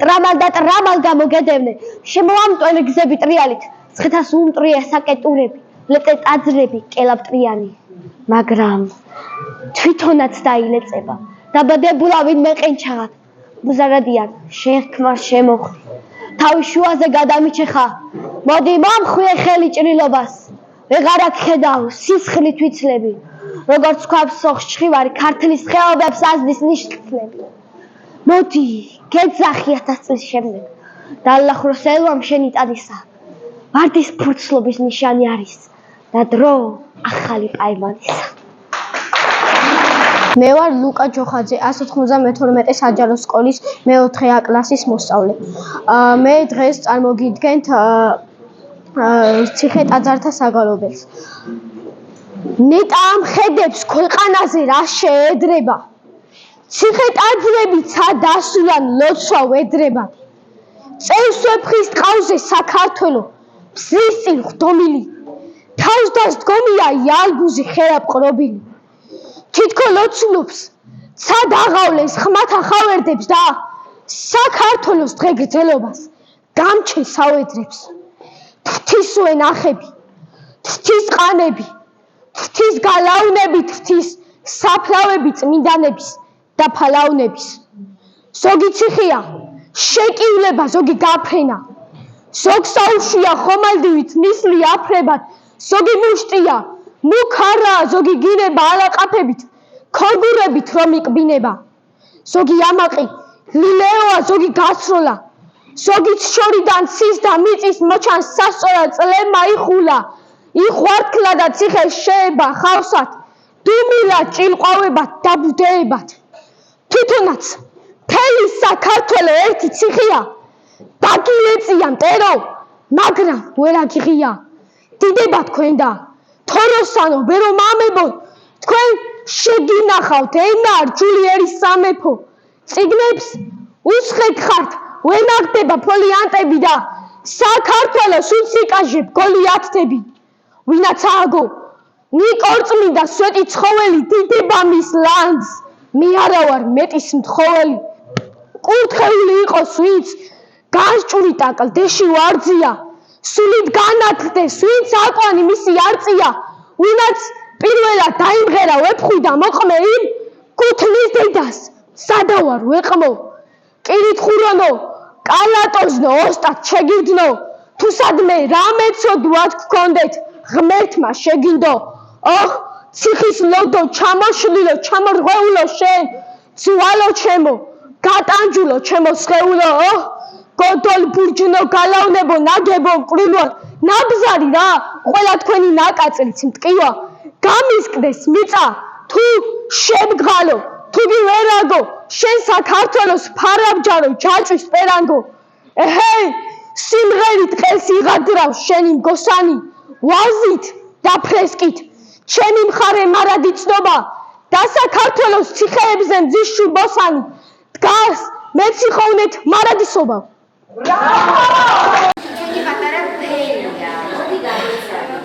ტრამალ და ტრამალ გამოგედევნე. შემოამტვენე გზები ტრიალით. ცხეთას უმტრია საკეტურები. ლეტე ტაძრები კელაპტრიანი. მაგრამ თვითონაც დაილეწება. დაბადებულა ვინმე ყენჩაღად. მუზარადიან შენ ქმარ შემოხვდი. თავის შუაზე გადამიჩეხა. მოდი მომხვიე ხელი ჭრილობას. ვეღარ აქხედავ სისხლით ვიცლები. როგორც ქვავს სოხშხივარი ქართლის ხეობებს აზდის ნიშნები. მოდი გეძახი 1000 წლის შემდეგ. დალახროს ელვამ შენი ტანისა. ვარდის ფურცლობის ნიშანი არის და დრო ახალი პაიმანისა. მე ვარ ლუკა ჯოხაძე 192 საჯარო სკოლის მე-4 A კლასის მოსწავლე. მე დღეს წარმოგიდგენთ ციხე-ტაძართა საგალობელს. ნეტა ამ ხედებს ქვეყანაზე რა შეედრება. ციხე-ტაძრები ცა დასულან ლოცვა ვედრება. წევს ვეფხის ტყავზე საქართველო მზის წინ ხდომილი. თავს დასდგომია იალბუზი ხერაპყრობილი. თითქო ლოცულობს ცა დაღავლეს ხმათა ხავერდებს და საქართველოს დღე გრძელობას გამჩენ საويدრებს. თრთის ვენახები, თრთის ყანები, თრთის გალავნები, თრთის საფლავები წმინდანების და ფალავნების. ზოგი ციხია შეკივლება, ზოგი გაფრენა. ზოგს აუშვია ხომალდივით ნისლი აფრებად, ზოგი მუშტია მუქარა, ზოგი გინება ალაყაფებით, ქორგურებით რომ იყბინება. ზოგი ამაყი ლილეოა, ზოგი გასროლა. ზოგიც შორიდან cis და მიწის მოჩანს სასწორად წლემა იხულა. იხვართლა და ციხე შეება ხავსად, დუმილად ჭილყვავებად და ბუდეებად. თვითონაც მთელი საქართველო ერთი ციხია. დაგილეწია მტერო, მაგრამ ვერ აგიღია. დიდება თქვენ და თოროსანო ბერო მამებო, თქვენ შეგინახავთ ენა ჯულიერის სამეფო. წიგნებს უსხეთ ხართ, ვენაგდება ფოლიანტები და საქართველოს უციკაჟებ გოლიათდები. ვინაც ააგო ნიკორწმინდა სვეტი ცხოველი დიდება მის ლანძ. მე არა ვარ მეტის მთხოველი. კურთხეული იყოს ვინც განსჭურიტა კლდეში ვარძია. სულით განათდეს ვინც აკვანი მისი არწია. ვინაც პირველად დაიმღერა ვეფხვი და მოყმე იმ კუთნის დედას სადავარ ვეყმო. კირითხურონო კალატოზნო ოსტად შეგირდნო. თუსადმე რამეცოდვად გქონდეთ ღმერთმა შეგინდო. ოხ ციხის ლოდო ჩამოშლილო ჩამორღვეულო შენ ძვალო ჩემო გატანჯულო ჩემო სხეულო. ოხ გოდოლ ბურჯნო გალავნებო ნაგებო მკრილო ნაბზარი რა ყველა თქვენი ნაკაწრიც მტკივა. გამისკდეს მიწა თუ შემდგალო თუ კი ვერაგო შენ საქართველოს ფარაბჯარო ჯაჭვის პერანგო. ეჰეი სიმღერით ყელს იღადრავს შენი მგოსანი ვაზით და ფრესკით. ჩემი მხარე მარადი ცნობა და საქართველოს ციხეებზე მზის შუბოსანი დგას მეციხოვნეთ მარადისობა. ჩვენი პატარა ფერია. მოდი გავიცადო.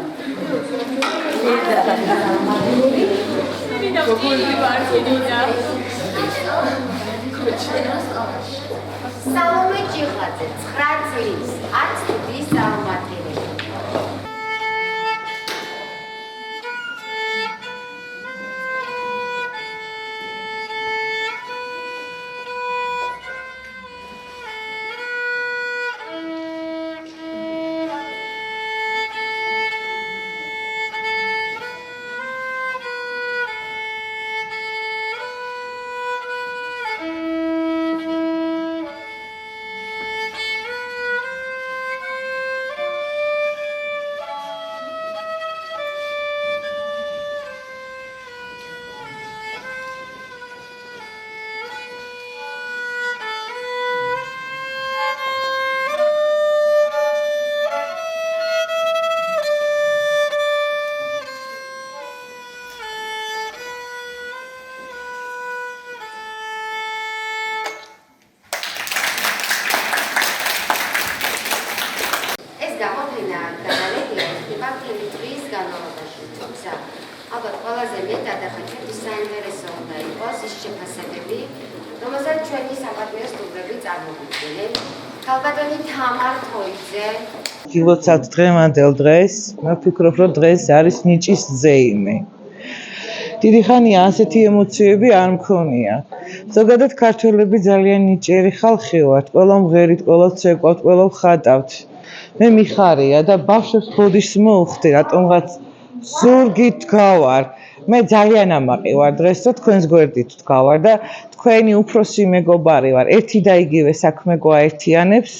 სალომე ჭიღაძე 9 წლის 10 სტუდიის წარმომადგენელი. ყველაზე მეტად ახლა ჩვენთვის საინტერესო უნდა იყოს ის შეფასებები, რომელსაც ჩვენი საპატიო სტუმრები წარმოგვიდგენენ. ქალბატონი თამარ თოიძე. გილოცავთ დღევანდელ დღეს, მე ვფიქრობ, რომ დღეს არის ნიჭის ზეიმი. დიდი ხანია ასეთი ემოციები არ მქონია. ზოგადად ქართველები ძალიან ნიჭიერი ხალხი ვართ, ყველა მღერით, ყველა ცეკვავთ, ყველა ვხატავთ. მე მიხარია და ბავშვებს ბოდიშს მოუხდი, რატომღაც ზურგით გავარ. მე ძალიან ამაყი ვარ დღეს, რომ თქვენს გვერდით ვდგავარ და თქვენი უფროსი მეგობარი ვარ. ერთი და იგივე საქმე გვაერთიანებს,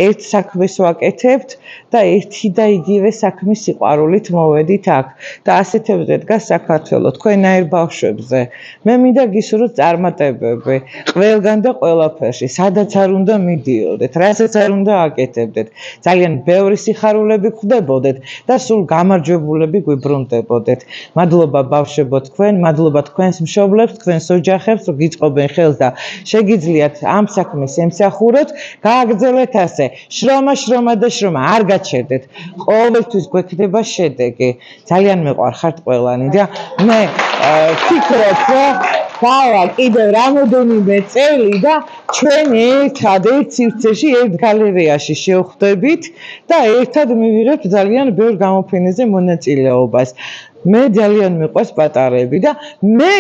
ერთ საქმეს ვაკეთებთ და ერთი და იგივე საქმის სიყვარულით მოვედით აქ და ასეთებზე დგას საქართველო თქვენაირ ბავშვებზე. მე მინდა გისურვოთ წარმატებები ყველგან და ყველაფერში, სადაც არ უნდა მიდიოდეთ, რასაც არ უნდა აკეთებდეთ. ძალიან ბევრი სიხარულები ხვდებოდეთ და სულ გამარჯვებულები გვიბრუნდებოდეთ. მადლობა ბავშვებო თქვენ, მადლობა თქვენს მშობლებს, თქვენს ოჯახებს, რომ გიწყობენ ხელს და შეგიძლიათ ამ საქმეს ემსახუროთ, გააგრძელეთ ასე. შრომა და შრომა არ გაჩერდეთ. ყოველთვის გვექნება შედეგი. ძალიან მეყვარხართ ყველანი და მე ვფიქრობ, რომ გავა კიდევ რამოდენიმე წელი და ჩვენ ერთად ერთ სივრცეში, ერთ გალერეაში შევხვდებით და ერთად მივიღებთ ძალიან ბევრ გამოფენაზე მონაწილეობას. მე ძალიან მიყვარს პატარები და მე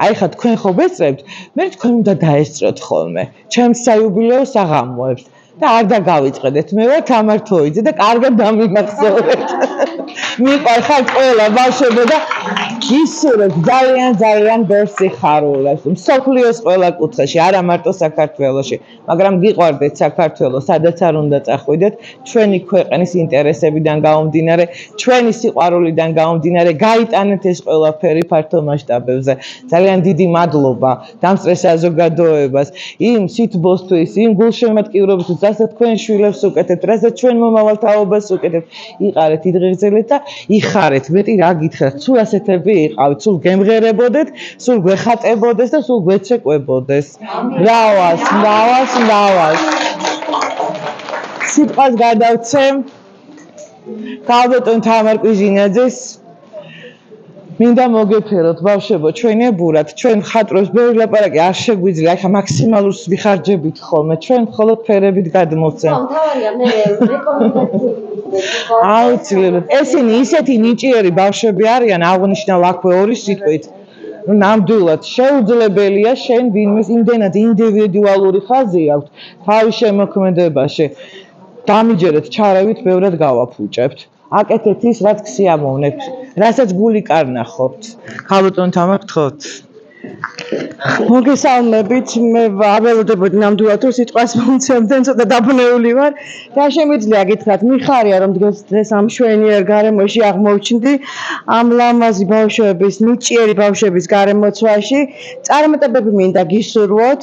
აი ხა თქვენ ხო ვეწრებთ, მე თქვენ უნდა დაესწროთ ხოლმე ჩემს საიუბილეო საღამოებს. და არ დაგავიწყდეთ. მე ვარ თამარ თოიძე და კარგად დამიმახსოვრეთ. მიყვარხართ ყველა ბავშვებო და გისურვებთ ძალიან ბევრ სიხარულეს. მსოფლიოს ყველა კუთხეში, არა მარტო საქართველოში, მაგრამ გიყვარდეთ საქართველო, სადაც არ უნდა წახვიდეთ, ჩვენი ქვეყნის ინტერესებიდან გამომდინარე, ჩვენი სიყვარულიდან გამომდინარე, გაიტანეთ ეს ყველაფერი ფართო მასშტაბებზე. ძალიან დიდი მადლობა დამწრე საზოგადოებას, იმ სითბოსთვის, იმ გულშემატკივრობისთვის, რასაც თქვენ შვილებს უკეთებთ, რასაც ჩვენ მომავალ თაობას უკეთებთ, იყარეთ, იდღეგრძელეთ და იხარეთ. მეტი რა გითხრათ, სულ ასეთები იყავით, სულ გემღერებოდეთ, სულ გვეხატებოდეს და სულ გვეცეკვებოდეს. მრავალს. სიტყვას გადავცემ ქალბატონ თამარ კვიჟინაძეს. მინდა მოგეფეროთ ბავშვებო, ჩვენებურად, ჩვენ ხატრობს ბევრი ლაპარაკი არ შეგვიძლია, ახლა მაქსიმალურს ვიხარჯებით ხოლმე, ჩვენ მხოლოდ ფერებით გადმოვცემ. თავარია მე რეკომენდაციები. აუცილებლად. ესენი ისეთი ნიჭიერი ბავშვები არიან, აღნიშნავ აქვე ორი სიტყვით. ნამდვილად შეუძლებელია შენ ვინმეს იმდენად ინდივიდუალური ხაზი აქვს თავის შემოქმედებაში. დამიჯერეთ, ჩარავით, ბევრად გავაფუჭებთ. აკეთეთ ის, რაც გსიამოვნებთ, რასაც გული კარნახობთ. ქალბატონ თამარ გთხოვთ. მოგესალმებით, მე აველოდებოდი ნამდვილად რომ სიტყვას მომცემდნენ, ცოტა დაბნეული ვარ. რა შემიძლია გითხრათ, მიხარია რომ დღეს ამ შვენიერ გარემოში აღმოჩნდი, ამ ლამაზი ბავშვების, ნიჭიერი ბავშვების გარემოცვაში. წარმატებები მინდა გისურვოთ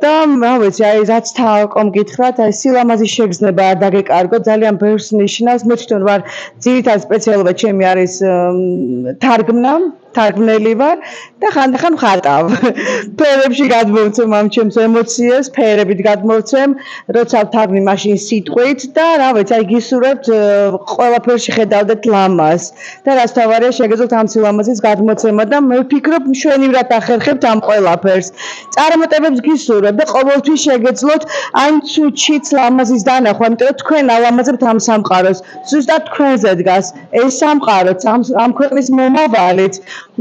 და რა ვიცი, აი რაც თავკომ გითხრათ, აი სილამაზის შეგრძნება არ დაგეკარგო, ძალიან ბევრს ნიშნავს. მე თვითონ ვარ ძირითად სპეციალობა ჩემი არის თარგმნელი ვარ და ხანდახან ვხატავ. ფერებში გადმოვცემ ამ ჩემს ემოციებს, ფერებით გადმოვცემ, როცა ვთარგმნი მაშინ სიტყვით და რა ვიცი, აი გისურვებთ ყველაფერში ხედავდეთ ლამაზ და რაც თავარია შეგეძლოთ ამ სილამაზის გადმოცემა და მე ვფიქრობ მშვენივრად ახერხებთ ამ ყველაფერს. წარმატებებს გისურვებთ და ყოველთვის შეგეძლოთ აი ცუჩიც ლამაზის დანახვა, იმიტომ რომ თქვენ ალამაზებთ ამ სამყაროს. ზუსტად თქვენზე დგას ეს სამყაროც, ამ ქვეყნის მომავალიც.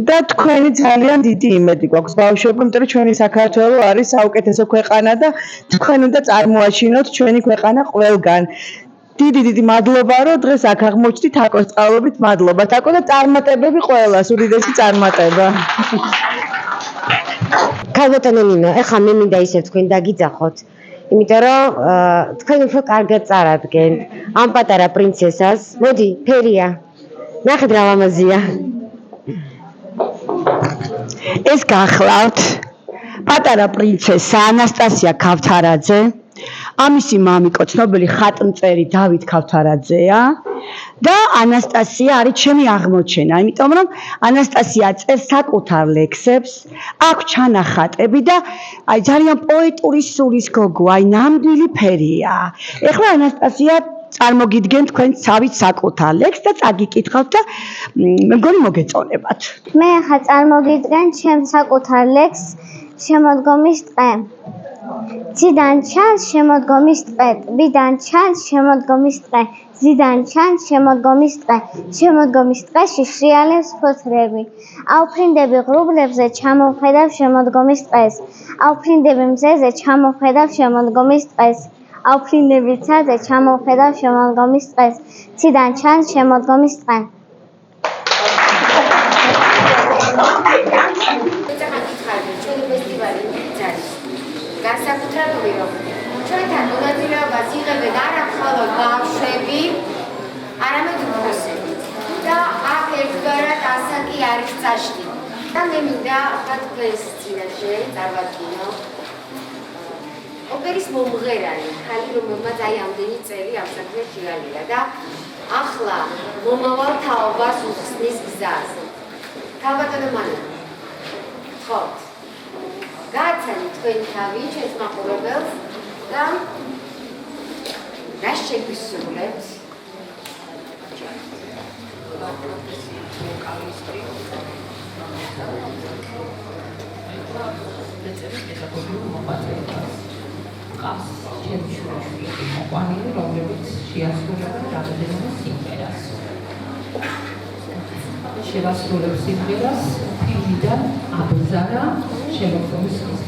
და თქვენი ძალიან დიდი იმედი გვაქვს ბავშვებო, იმიტომ რომ ჩვენი საქართველო არის საუკეთესო ქვეყანა და თქვენ უნდა წარმოაჩინოთ ჩვენი ქვეყანა ყველგან. დიდი მადლობა რომ დღეს აქ აღმოჩნდით აკოს წყალობით, მადლობა აკო და წარმატებები ყველას, უდიდესი წარმატება. ქალბატონო ნინო, ეხლა მე მინდა ისე თქვენ დაგიძახოთ, იმიტომ რომ თქვენ უფრო კარგად წარადგენთ ამ პატარა პრინცესას. მოდი, ფერია. ნახეთ რა ლამაზია. ეს გახლავთ პატარა პრინცესა ანასტასია ქავთარაძე, ამისი მამიკო ცნობილი ხატმწერი დავით ქავთარაძეა და ანასტასია არის ჩემი აღმოჩენა, იმიტომ რომ ანასტასია წერს საკუთარ ლექსებს, აქვს ჩანახატები და აი ძალიან პოეტური სულის გოგო, აი ნამდვილი ფერია. ეხლა ანასტასია წარმოგიდგენ თქვენ თავის საკუთარ ლექსს და წაგიკითხავთ და მე მგონი მოგეწონებათ. მე ახლა წარმოგიდგენ ჩემს საკუთარ ლექსს შემოდგომის დღე. ციდან ჩანს შემოდგომის დღე, ტბიდან ჩანს შემოდგომის დღე, ზიდან ჩანს შემოდგომის დღე. შემოდგომის დღეში შრიალებს ფოთლები. ავფრინდები ღრუბლებზე ჩამოვხედავ შემოდგომის დღეს. ავფრინდები მზეზე ჩამოვხედავ შემოდგომის დღეს. ავფრინდები ცაზე ჩამოვხედავ შემოდგომის დღეს. ციდან ჩანს შემოდგომის დღე. განსაკუთრებული რომ ჩვენთან მონაწილეობას იღებენ არა მხოლოდ ბავშვები, არამედ უფროსები და აქ ერთგვარად ასაკი არის წაშლი. და მე მინდა თქვენს წინაშე წარვადგინო ოპერის მომღერალი ხალი, რომელმაც აი ამდენი წელი ამ საქმეს შეალია და ახლა მომავალ თაობას უხსნის გზას. ქალბატონო მანა, გთხოვთ. გააცანით თქვენი თავი ჩვენს მაყურებელს და რა შეგვისურვებთ? მოყვანილი, რომლებიც შეასრულებენ რამდენიმე სიმღერას. შევასრულებ სიმღერას ფილმიდან აბზარა შემოდგომის დღე.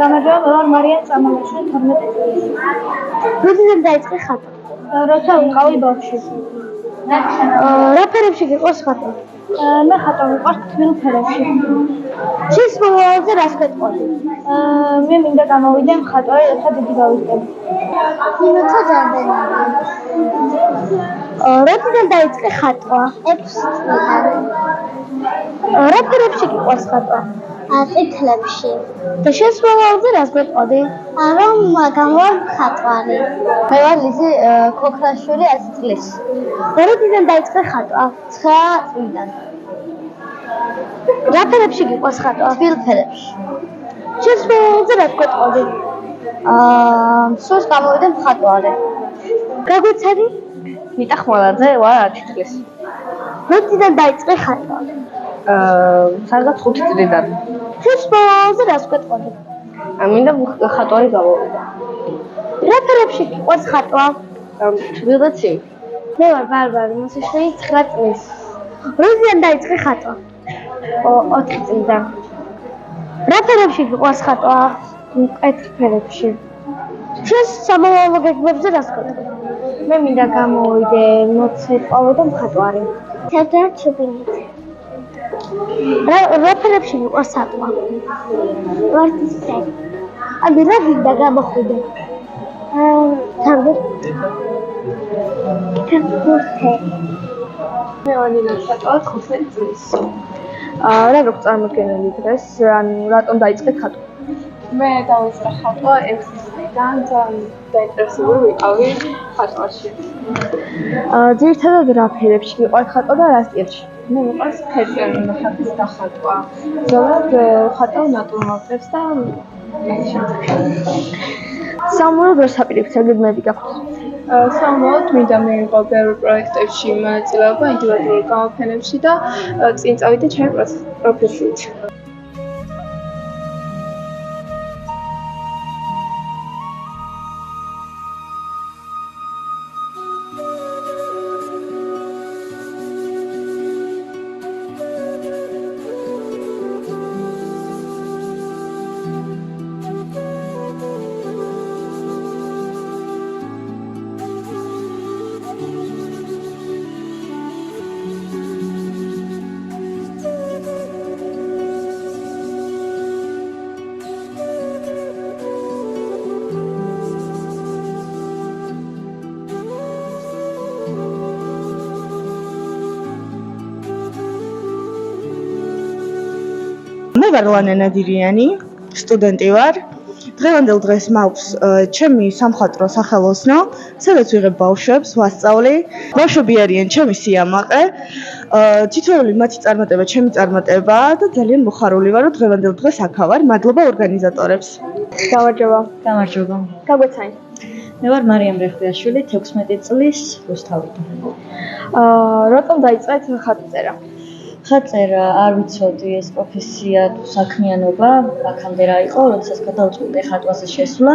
გამარჯობა, მე ვარ მარია წამალაშვილი 12 წლის. როდესაც დაიწყე ხატვა? როცა ვიყავი ბავშვი. რა ფერებში გიყვარს ხატვა? მე ხატვა მიყვარს თბილ ფერებში. შენს მომავალზე რას გეტყოდი? მე მინდა გამოვიდე მხატვარი, რათა დიდი გავიგებ. როცა რამდენად? როდესაც დაიწყე ხატვა? 6 წლიდან. რა ფერებში გიყვარს ხატვა? წითლებში. და შენს მომავალზე რას გეტყოდი? რომ გამოვარ მხატვარი. მე ვარ ლიზი ქოქრაშვილი 10 წლის. როდესაც დაიწყე ხატვა? 9 წლიდან. რა ფერებში გიყვარს ხატვა? თბილ ფერებში. შენს მომავალზე რას გეტყოდი? სულ გამოვიდე მხატვარი. გაგვიცადი? ნიტა ხმალაძე ვარ 10 წლის. როდესაც დაიწყე ხატვა? სადღაც 5 წლიდან. შენს მომავალზე რას გეტყოდი? მინდა ხატვარი გავოვიდე. რა ფერებში გიყვარს ხატვა? თბილ და ცივ. მე ვარ ბარბარე მოსიშვილი 9 წლის. როდესაც დაიწყე ხატვა? 4 წლიდან. რა ფერებში გიყვარს ხატვა? მკვეთრ ფერებში. შენს სამომავლო გეგმებზე რას გეტყვი? მე მინდა გამოვიდე მოცეკვავე და მხატვარი. თეატრ ჩუბინით. რა ფერებში გიყვარს ხატვა? ვარდისფერი. ანუ რა გინდა გამოხვიდე? თერგურთე. მე ვარ ხატვა 15 წლის. რა გვაქვს წარმოქმნილი დღეს? ანუ რატომ დაიწყე ხატვა? მე დავიწყე ხატვა 6 წლიდან, ძალიან დაინტერესებული ვიყავი ხატვაში. ძირითადად რა ფერებში გიყვარს ხატვა და რა სტილში? მე მიყვარს ფერწერული ხატვის დახატვა. ზოგადად ხატავ ნატურმორტებს და საომრად ვერ საპირისპირო გეგმები გაქვთ? საომრად მინდა მიიღო ბევრ პროექტებში მონაწილეობა ინდივიდუალურ გამოფენებში და წინ წავიდე ჩემი პროფესიით. მე ვარ ლანა ნადირიანი, სტუდენტი ვარ. დღევანდელ დღეს მაქვს ჩემი სამხატვრო სახელოსნო, სადაც ვიღებ ბავშვებს, ვასწავლი. ბავშვები არიან ჩემი სიამაყე. თითოეული მათი წარმატება ჩემი წარმატებაა და ძალიან მოხარული ვარ, რომ დღევანდელ დღეს აქ ვარ. მადლობა ორგანიზატორებს. გამარჯობა. გამარჯობა. გაგვეცანი. მე ვარ მარიამ რეხტიაშვილი, 16 წლის რუსთავიდან. რატომ დაიწყეთ ხატწერა? ხატწერა არ ვიცოდი ეს პროფესია თუ საქმიანობა აქამდე რა იყო, როდესაც გადავწყვიტე ხატვაზე შესვლა,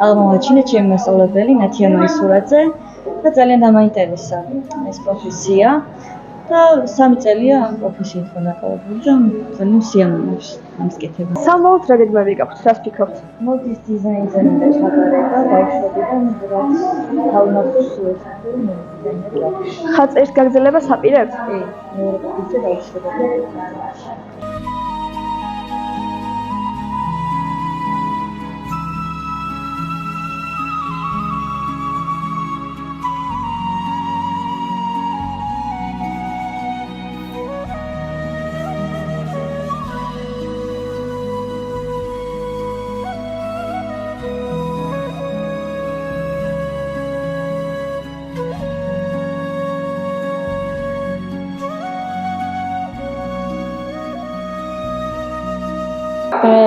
აღმოაჩინე ჩემი მასწავლებელი ნათია მაისურაძე და ძალიან დამაინტერესა ეს პროფესია და 3 წელია ამ პროფესიით ვანაკავებული და ძალიან სიამოვნებს ამ საკითხებს. სამომავლოდ რა გეგმები გაქვთ? რას ფიქრობთ? მოდის დიზაინზე მინდა ჩაგარება, ბავშვებიდან რაც თავმოყრს უესახები დიზაინერი. ხატწერის გაგრძელებას აპირებთ? კი, მეორე კურსზე დავშრობდი.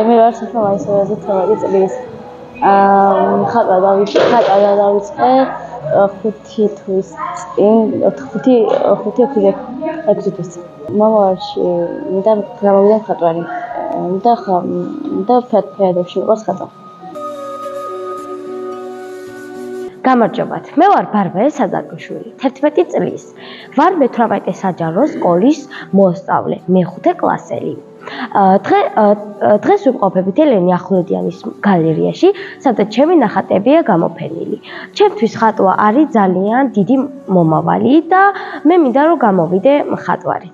მე ვარ საფა მაისურაძე 12 წლის. ხატვა დავიწყე 5 თვის წინ 5 თვის. მომავალში მინდა გამოვიდე ხატვარი. და ფერდებში იყოს ხატვა. გამარჯობათ. მე ვარ ბარბარე სადარგოშვილი. 11 წლის. ვარ მე-18 საჯარო სკოლის მოსწავლე, მე-5 კლასელი. დღეს ვიმყოფებით ელენე ახვლედიანის გალერეაში, სადაც ჩემი ნახატებია გამოფენილი. ჩემთვის ხატვა არის ძალიან დიდი მომავალი და მე მინდა რომ გამოვიდე მხატვარი.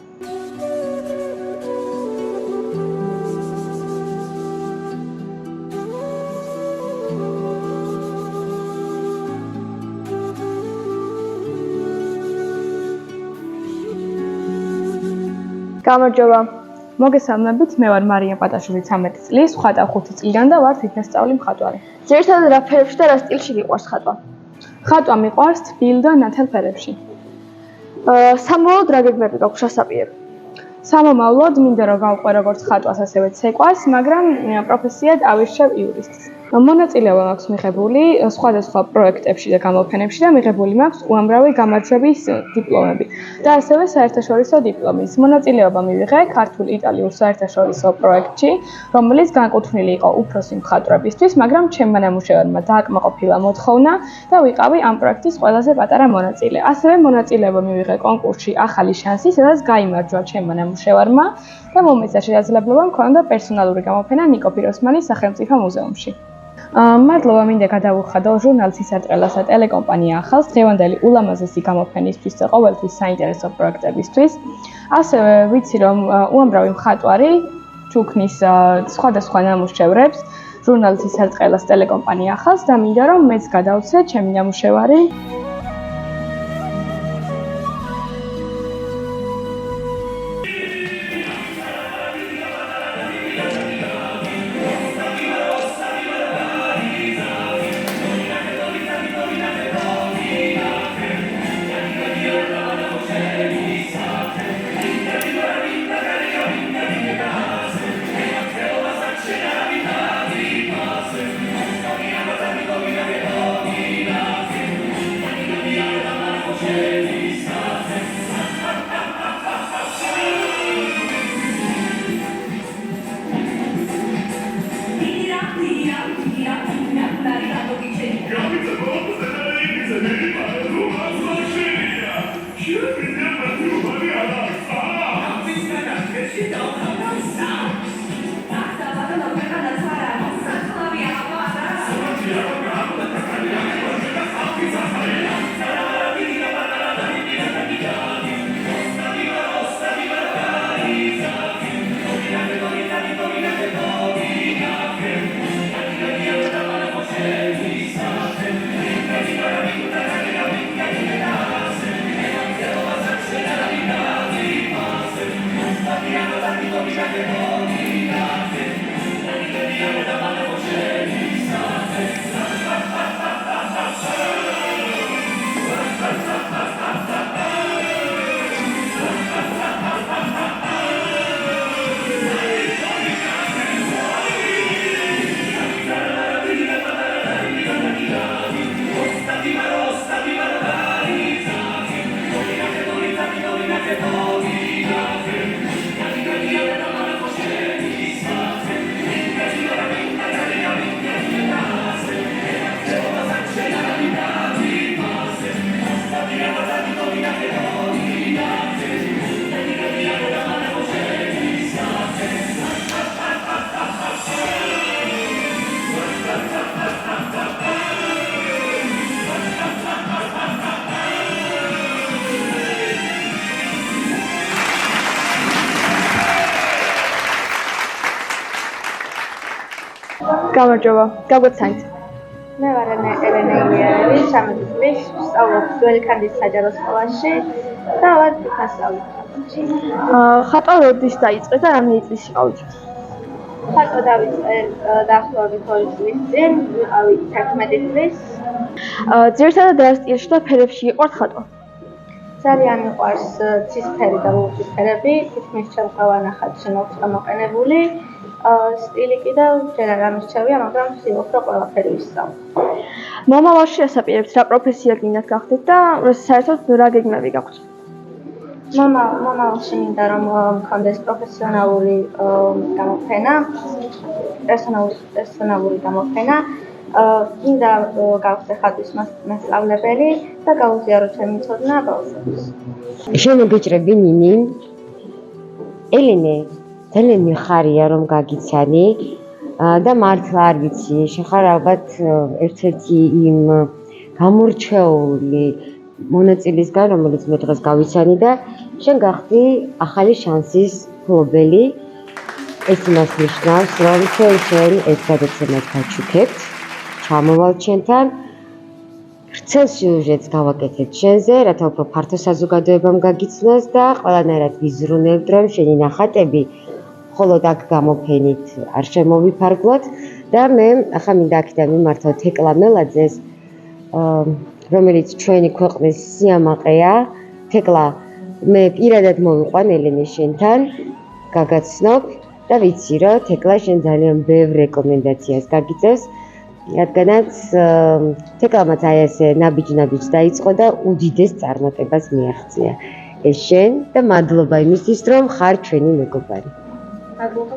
გამარჯობა. მოგესალმებით, მე ვარ მარია პატაშვილი 13 წლის, ვხატავ 5 წლიდან და ვარ თვითნასწავლი მხატვარი. ძირითადად რა ფერებში და რა სტილში გიყვარს ხატვა? ხატვა მიყვარს თბილ და ნათელ ფერებში. სამომავლოდ რა გეგმები გაქვს შესაძლებელი? სამომავლოდ მინდა რომ გავყვე როგორც ხატვას, ასევე ცეკვას, მაგრამ პროფესიად ავირჩევ იურისტს. მონაწილეობა მაქვს მიღებული სხვადასხვა პროექტებში და გამოფენებში და მიღებული მაქვს უამრავი გამარჯვების დიპლომები და ასევე საერთაშორისო დიპლომის. მონაწილეობა მივიღე ქართულ-იტალიურ საერთაშორისო პროექტში, რომელიც განკუთვნილი იყო უფროსი მხატვრებისთვის, მაგრამ ჩემმა ნამუშევარმა დააკმაყოფილა მოთხოვნა და ვიყავი ამ პროექტის ყველაზე პატარა მონაწილე. ასევე მონაწილეობა მივიღე კონკურსში ახალი შანსი, სადაც გაიმარჯვა ჩემმა ნამუშევარმა და მომეცა შესაძლებლობა მქონდა პერსონალური გამოფენა ნიკო ფიროსმანის სახელმწიფო მუზეუმში. მადლობა მინდა გადავუხადო ჟურნალ ცისარტყელასა ტელეკომპანია ახალს დღევანდელი ულამაზესი გამოფენისთვის და ყოველთვის საინტერესო პროექტებისთვის. ასევე ვიცი რომ უამრავი მხატვარი ჩუქნის სხვადასხვა ნამუშევრებს ჟურნალ ცისარტყელას ტელეკომპანია ახალს და მინდა რომ მეც გადავცე ჩემი ნამუშევარი. გამარჯობა. გაგვეცანით. მე ვარ ელენე ილიანელი, 13 წლის, ვსწავლობ ძველქანდის საჯარო სკოლაში და ვარ თვითნასწავლი. ხატვა როდის დაიწყე და რამდენი წლის იყავით? ხატვა დავიწყე დაახლოებით 2 წლის წინ, ვიყავი 11 წლის. ძირითადად რა სტილში და ფერებში გიყვართ ხატვა? ძალიან მიყვარს ცისფერი და ლურჯი თითქმის ჩემ ყველა ნახატში მაქვს გამოყენებული. სტილი კიდევ ჯერ არ ამირჩევია, მაგრამ ვცდილობ რომ ყველაფერი ვისწავლო. მომავალში ასაპირებთ რა პროფესია გინდათ გახდეთ და საერთოდ რა გეგმები გაქვთ? მომავალში მინდა რომ მქონდეს პროფესიონალური გამოფენა, პერსონალური გამოფენა გინდა გავხდე ხატვის მასწავლებელი და გაუზიარო ჩემი ცოდნა ბავშვებს. შემოგეჭრები ნინი. ელენე, ძალიან მიხარია რომ გაგიცანი და მართლა არ ვიცი, შეხარ ალბათ ერთ-ერთი იმ გამორჩეული მონაწილისგან, რომელიც მე დღეს გავიცანი და შენ გახდი ახალი შანსის მფლობელი. ეს იმას ნიშნავს, რომ ჩვენ ეს გადაცემას გაჩუქებთ, ჩამოვალთ ჩვენთან. ვრცელ სიუჟეტს გავაკეთებთ შენზე, რათა უფრო ფართო საზოგადოებამ გაგიცნოს და ყველანაირად ვიზრუნებთ, რომ შენი ნახატები მხოლოდ აქ გამოფენით არ შემოვიფარგლოთ და მე ახლა მინდა აქედან მიმართოთ თეკლა მელაძეს, რომელიც ჩვენი ქვეყნის სიამაყეა. თეკლა, მე პირადად მოვიყვან ელენე შენთან, გაგაცნობ და ვიცი, რომ თეკლა შენ ძალიან ბევრ რეკომენდაციას გაგიწევს, რადგანაც თეკლამაც აი ესე ნაბიჯ-ნაბიჯ დაიწყო და უდიდეს წარმატებას მიაღწია. ეს შენ და მადლობა იმისთვის, რომ ხარ ჩვენი მეგობარი. მადლობა.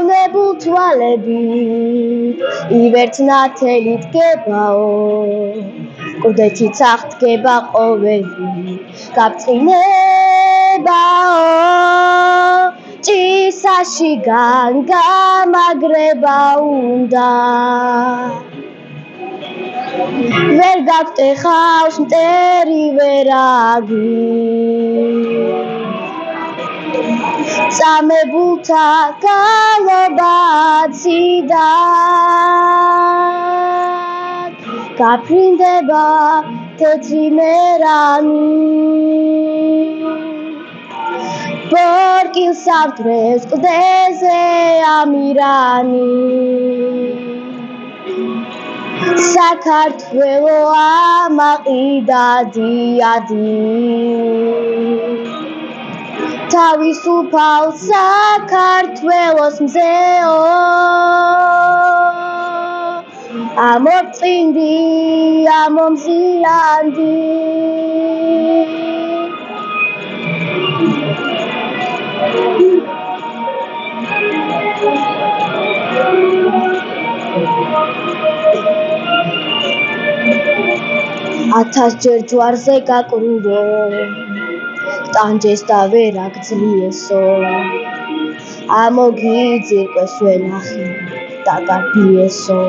ნებულ თვალები ივერთ ნათელი დგებაო კუდეთიც აღდგება ყოველი გაბწყინებაო ჭისაში გამაგრება უნდა ვერ გაგტეხავს მტერი ვერაგი წამებულთა გალობაციდან გაფრინდება თეთრი მერანი ბორკილს ავდრევს კლდეზე ამირანი საქართველო ამაყიდადიადი თავისუფალ საქართველოს მზეო ამოწინდი ამომზიანდი ათასჯერ ჯვარზე გაკრუვო ტანჯეს და ვერ აგძლიესო ამოგიძირკვეს ვენახი და გაბიესო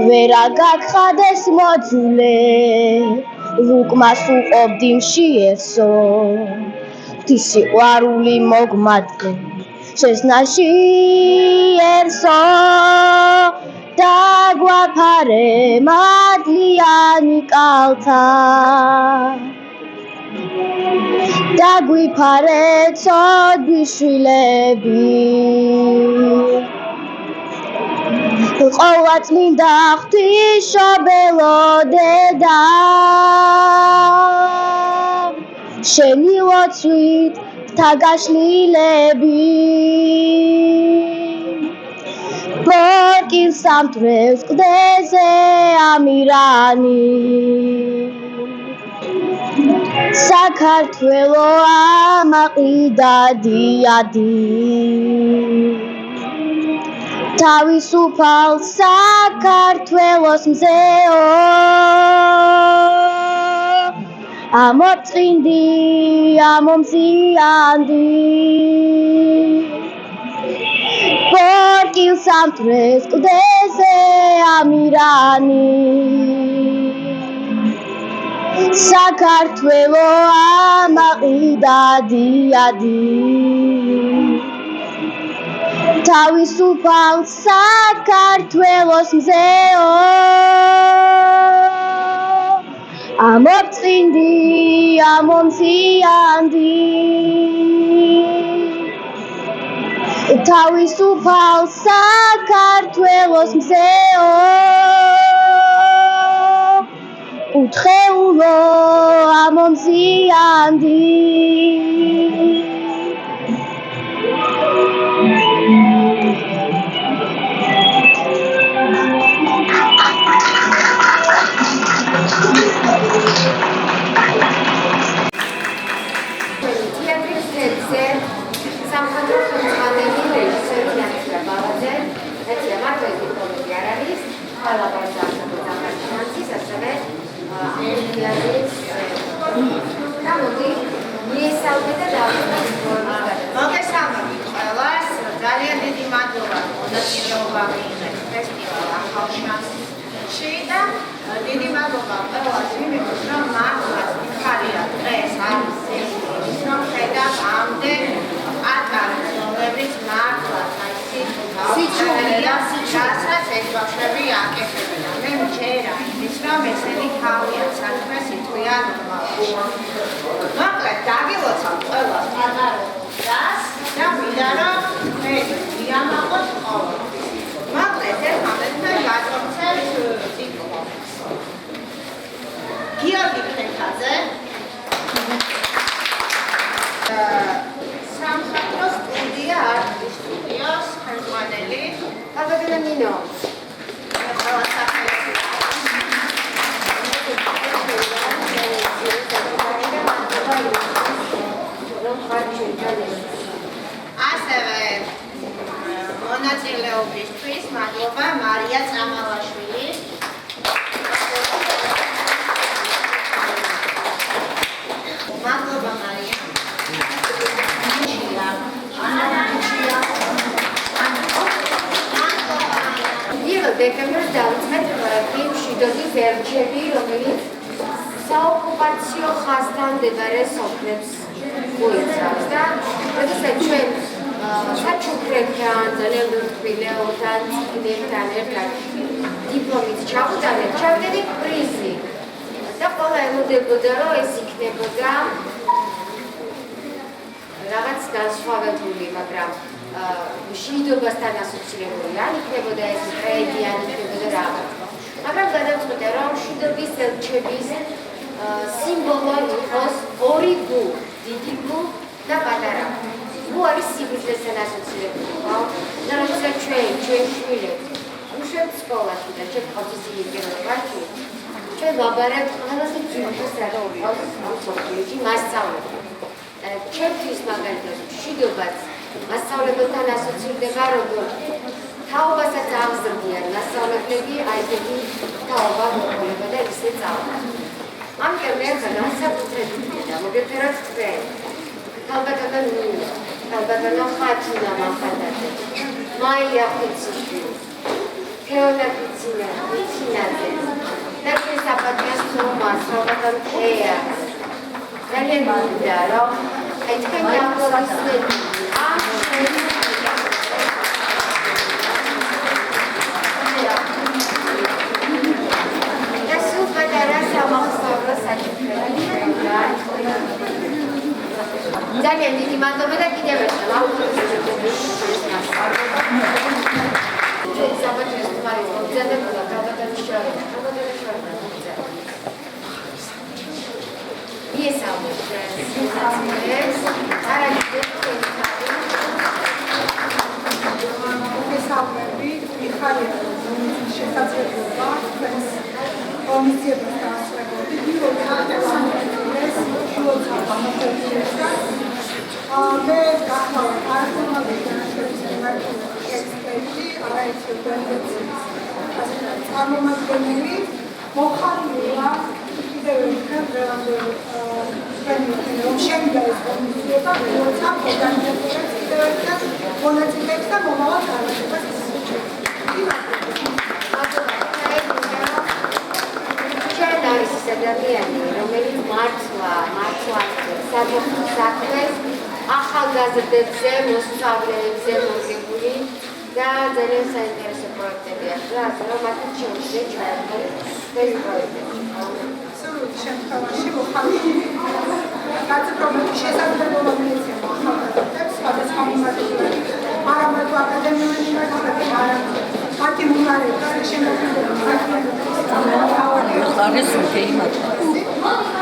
ვერ აგაგხადეს მოძულე ლუკმას უყობდი მშიესო ღვთის სიყვარული მოგმადგე შესნაშიერსო დაგვაფარე მადლიანი კალთა დაგვიფარე ცოდვიშვილები ყოვლადწმინდა ღვთისმშობელო დედა შენი ლოცვით თაგაშლილები ბორკილს ამტვრევს კლდეზე ამირანი საქართველო ამაყიდადიადი თავისუფალ საქართველოს მზეო ამოწინდი ამომზიანდი ბორკილს დილს ამ დღეს კლდეზე ამირანი საქართველო ამაყიდადიადი თავისუფალ საქართველოს მზეო ამოწინდი ამომზიანდი თავისუფალ საქართველოს მზეო უთხეულო ამომზიანდი სამხატვრო ხელმძღვანელი რეჟისორი ნათია ბალაძე, ნათია მარტო ეს დიპლომები არ არის, ხალხს ახალი შანსის, ასევე ამერიკალის გამოდი მიესალმე და დავწერთ მოგესალმებით ყველას, ძალიან დიდი მადლობა მონაწილეობა მიიღეთ ფესტივალ ახალ შანსში და დიდი მადლობა ყველას იმისთვის, რომ მართლაც მიხარია დღეს არის ეს ის რომ ხედავ ამდენ აკადემიების მართლაც სიჩუმეა რასაც ეს ბავშვები აკეთებენ. მე მჯერა იმის რომ ესენი თავიანთ საქმეს იტყვიან ნორმალში. მოკლედ დაგილოცავ ყველას პატარებულს და მინდა რომ მე მიამაყოთ ყოველთვის. მოკლედ ერთმანეთთან გაწოცებთ დიპლომს. გიორგი ხეთაძე სამხატვრო სტუდია არტის სტუდიოს ხელმძღვანელი ალბათენა ნინო ასევე მონაწილეობისთვის მადლობა მარია წამალაშვილი მადლობა მარია დეკემბერს დავიწყეთ ფილმ შიდოდის ელჩები, რომელიც საოკუპაციო ხაზთან მდებარე სოფლებს მოიცავს და როდესაც ჩვენ საჩუქრებთან, ძალიან რთვილეობთან, წიგნებთან ერთად დიპლომით ჩავუტანეთ, ჩავდედით პრიზი და ყველა ელოდებოდა, რომ ეს იქნებოდა რაღაც განსხვავებული, მაგრამ მშვიდობასთან ასოცირებული არ იქნებოდა ეს პროექტი, არ იქნებოდა რაღაც. მაგრამ გადავწყვიტე, რომ მშვიდობის ელჩების სიმბოლო იყოს ორი გუ, დიდი გუ და პატარა გუ. გუ არის სიბრძნესთან ასოცირებული, ხო? და როდესაც ჩვენ შვილებს უშვებთ სკოლაში და ჩვენ ყავს ინტეგრირებაში, ჩვენ ვაბარებთ ყველაზე ძირითადად საგაურიოს სოფლიოში მასწავლებლებს. ჩემთვის მაგალითად მშვიდობაც მასწავლებელთან ასოცირდება, როგორც თაობასაც აღზრდიან მასწავლებლები, აი ესეთი თაობა მოყოლება და ისე წავლა. ამიტომ მე განსაკუთრებით მინდა მოგეფეროთ თქვენ. ალბათანა ნინო, ალბათანა ხაჩინა მახანდაძე, მაია ხუციშვილი, თეონა ვიცინაძე და ჩვენ საპატიოს თომას, ალბათანა თეა. ძალიან მინდა, რომ აი თქვენი აპლოდისმენტები ძალიან დიდი მადლობა და კიდევ ერთხელ აუცილებლად საბათოს თვარის მოგზაურობა გადაგაშორება. მიესალმეთ სიუცაციებს, მოგესალმები, მიხარია შესაძლებლობა თქვენს კომისიების დასწრებოდი, ბიუროს მე გახლავთ არქონალური განაჩენების მიმართულებით ექსპერტი, არაერთი წარმომადგენელი, მოხარულია კიდევ ერთხელ დღევანდელ რომ შევიდა ეს კომისია და როცა ორგანიზატორებს კიდევ ერთხელ მონაწილეებს და მომავალ განათებას ადამიანი, რომელიც საჯარო საქმეს ახალგაზრდებზე, მოსწავლეებზე მოგებული და ძალიან საინტერესო პროექტები აქვს და ასე რომ მათი შეუძლია ჩაერთოს ეს პროექტები. სრული შემთხვევაში მოხალისე გაწევრების შესაძლებლობა მიეცემა ახალგაზრდებს სხვადასხვა მიმართულებით არა მარტო აკადემიური მიმართულებით, არამედ მათი მიმართულებით შემოქმედება არის ოკეი მართლა.